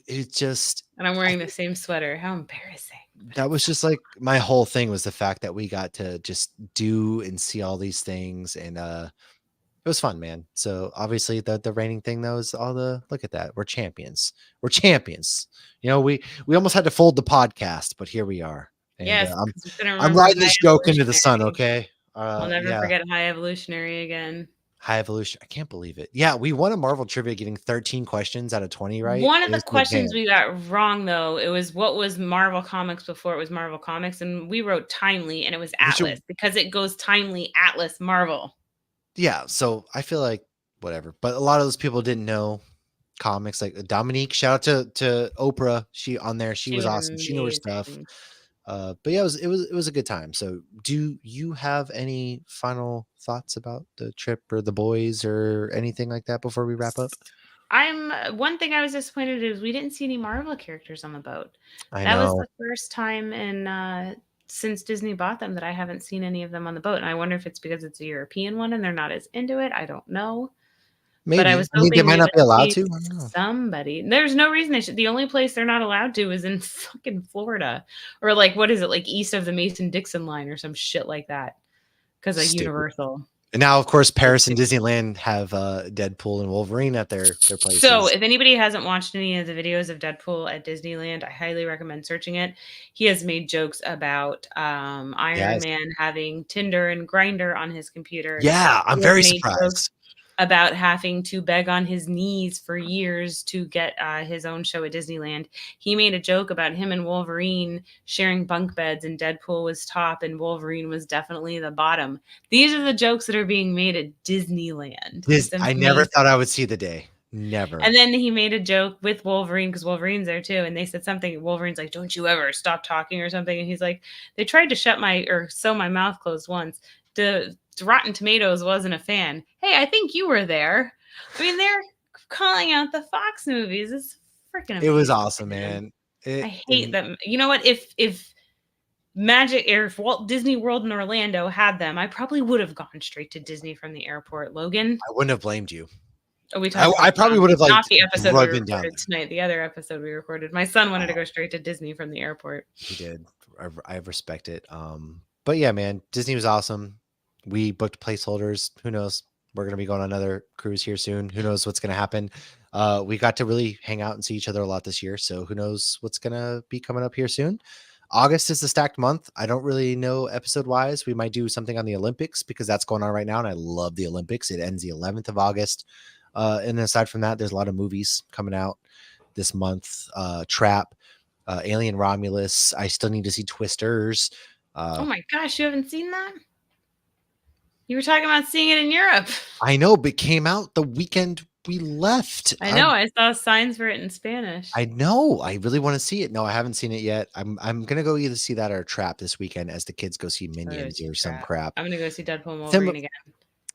It just, And I'm wearing the same sweater. How embarrassing. that was just like my whole thing, was the fact that we got to just do and see all these things. And it was fun, man. So obviously the reigning thing though is look at that. We're champions. We're champions. We almost had to fold the podcast, but here we are. And Yes, because we couldn't I'm remember riding High this joke into the sun. Evolutionary. Okay. I'll never Yeah. forget High Evolutionary again. High Evolution. I can't believe it. Yeah, we won a Marvel trivia getting 13 questions out of 20 right. One of It the was in questions advance. we got wrong, though, it was what was Marvel Comics before it was Marvel Comics, and we wrote Timely, and it was Which Atlas because it goes Timely, Atlas, Marvel. Yeah, so I feel like whatever, but a lot of those people didn't know comics. Like Dominique, shout out to Oprah. She on there, she She was was awesome. She knew her stuff. amazing. But yeah, it was a good time. So do you have any final thoughts about the trip or the boys or anything like that before we wrap up? One thing I was disappointed is we didn't see any Marvel characters on the boat. I That was know. the first time since Disney bought them that I haven't seen any of them on the boat, and I wonder if it's because it's a European one and they're not as into it. I don't know. But I Maybe. was I mean, they hoping might we not would be allowed see to. I don't know. somebody. There's no reason they should. The only place they're not allowed to is in fucking Florida, or like what is it, like east of the Mason-Dixon line or some shit like that, because of Stupid. Universal. And now, of course, Paris and Disneyland have Deadpool and Wolverine at their places. So, if anybody hasn't watched any of the videos of Deadpool at Disneyland, I highly recommend searching it. He has made jokes about Iron Yes. Man having Tinder and Grinder on his computer. Yeah, I'm He has very made surprised. jokes about having to beg on his knees for years to get his own show at Disneyland. He made a joke about him and Wolverine sharing bunk beds, and Deadpool was top and Wolverine was definitely the bottom. These are the jokes that are being made at Disneyland. It's I never amazing. thought I would see the day. Never. And then he made a joke with Wolverine because Wolverine's there too. And they said something. Wolverine's like, "Don't you ever stop talking," or something. And he's like, "They tried to sew my mouth closed once. The Rotten Tomatoes wasn't a fan. Hey, I think you were there." I mean, they're calling out the Fox movies. It's freaking amazing. It was awesome, man. I hate them. You know what? If Magic or if Walt Disney World in Orlando had them, I probably would have gone straight to Disney from the airport. Logan. I wouldn't have blamed you. Oh, we talked I probably would have like not the episode we driven down recorded there. tonight. The other episode we recorded. My son wanted to go straight to Disney from the airport. He did. I respect it. But yeah, man, Disney was awesome. We booked placeholders. Who knows? We're gonna be going on another cruise here soon. Who knows what's gonna happen? We got to really hang out and see each other a lot this year. So who knows what's gonna be coming up here soon? August is the stacked month. I don't really know episode wise. We might do something on the Olympics because that's going on right now, and I love the Olympics. It ends the 11th of August. And aside from that, there's a lot of movies coming out this month. Trap, Alien Romulus. I still need to see Twisters. Oh my gosh, you haven't seen that? You were talking about seeing it in Europe. I know, but it came out the weekend we left. I know. I saw signs for it in Spanish. I know. I really want to see it. No, I haven't seen it yet. I'm gonna go either see that or Trap this weekend as the kids go see Minions or some crap. I'm gonna go see Deadpool and Wolverine again.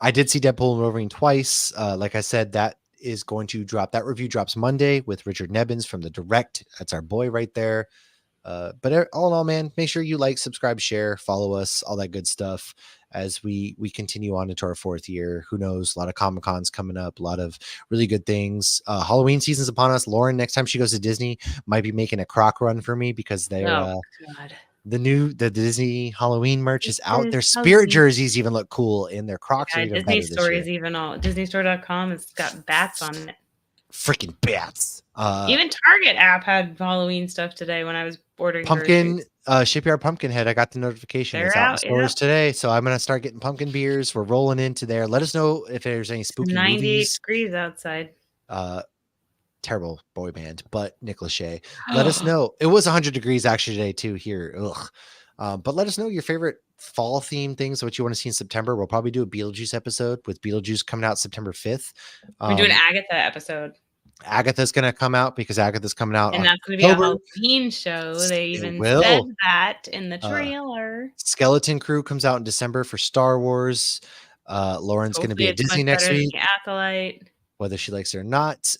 I did see Deadpool and Wolverine twice. Like I said, that is going to drop. That review drops Monday with Richard Nebbins from The Direct. That's our boy right there. But all in all, man, make sure you like, subscribe, share, follow us, all that good stuff as we continue on into our 4th year. Who knows? A lot of Comic-Cons coming up, a lot of really good things. Halloween season's upon us. Lauren, next time she goes to Disney, might be making a Croc run for me because they're the Disney Halloween merch is out. Their Spirit jerseys even look cool, and their Crocs are even Disney better Store this is year. even all DisneyStore.com has got bats on it. Freaking bats. Even Target app had Halloween stuff today when I was ordering pumpkin Shipyard Pumpkinhead. I got the notification. They're it's out in out, stores today, so I'm gonna start getting pumpkin beers. We're rolling into there. Let us know if there's any spooky 98 movies. degrees outside. Terrible boy band, but Nick Lachey. Let us know. It was 100 degrees actually today too here. But let us know your favorite fall themed things, what you want to see in September. We'll probably do a Beetlejuice episode with Beetlejuice coming out September 5th. We're doing an Agatha episode. Agatha's going to come out because Agatha's coming out. And that's going to be a Halloween show. They even said that in the trailer. Skeleton Crew comes out in December for Star Wars. Lauren's going to be at Disney next week. Acolyte. Whether she likes it or not,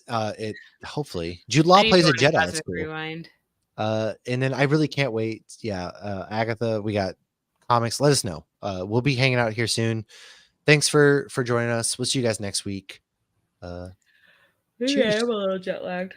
hopefully. Jude Law plays a Jedi. That's cool. Rewind. And then I really can't wait. Yeah, Agatha, we got comics. Let us know. We'll be hanging out here soon. Thanks for joining us. We'll see you guys next week. Yeah, I'm a little jet lagged.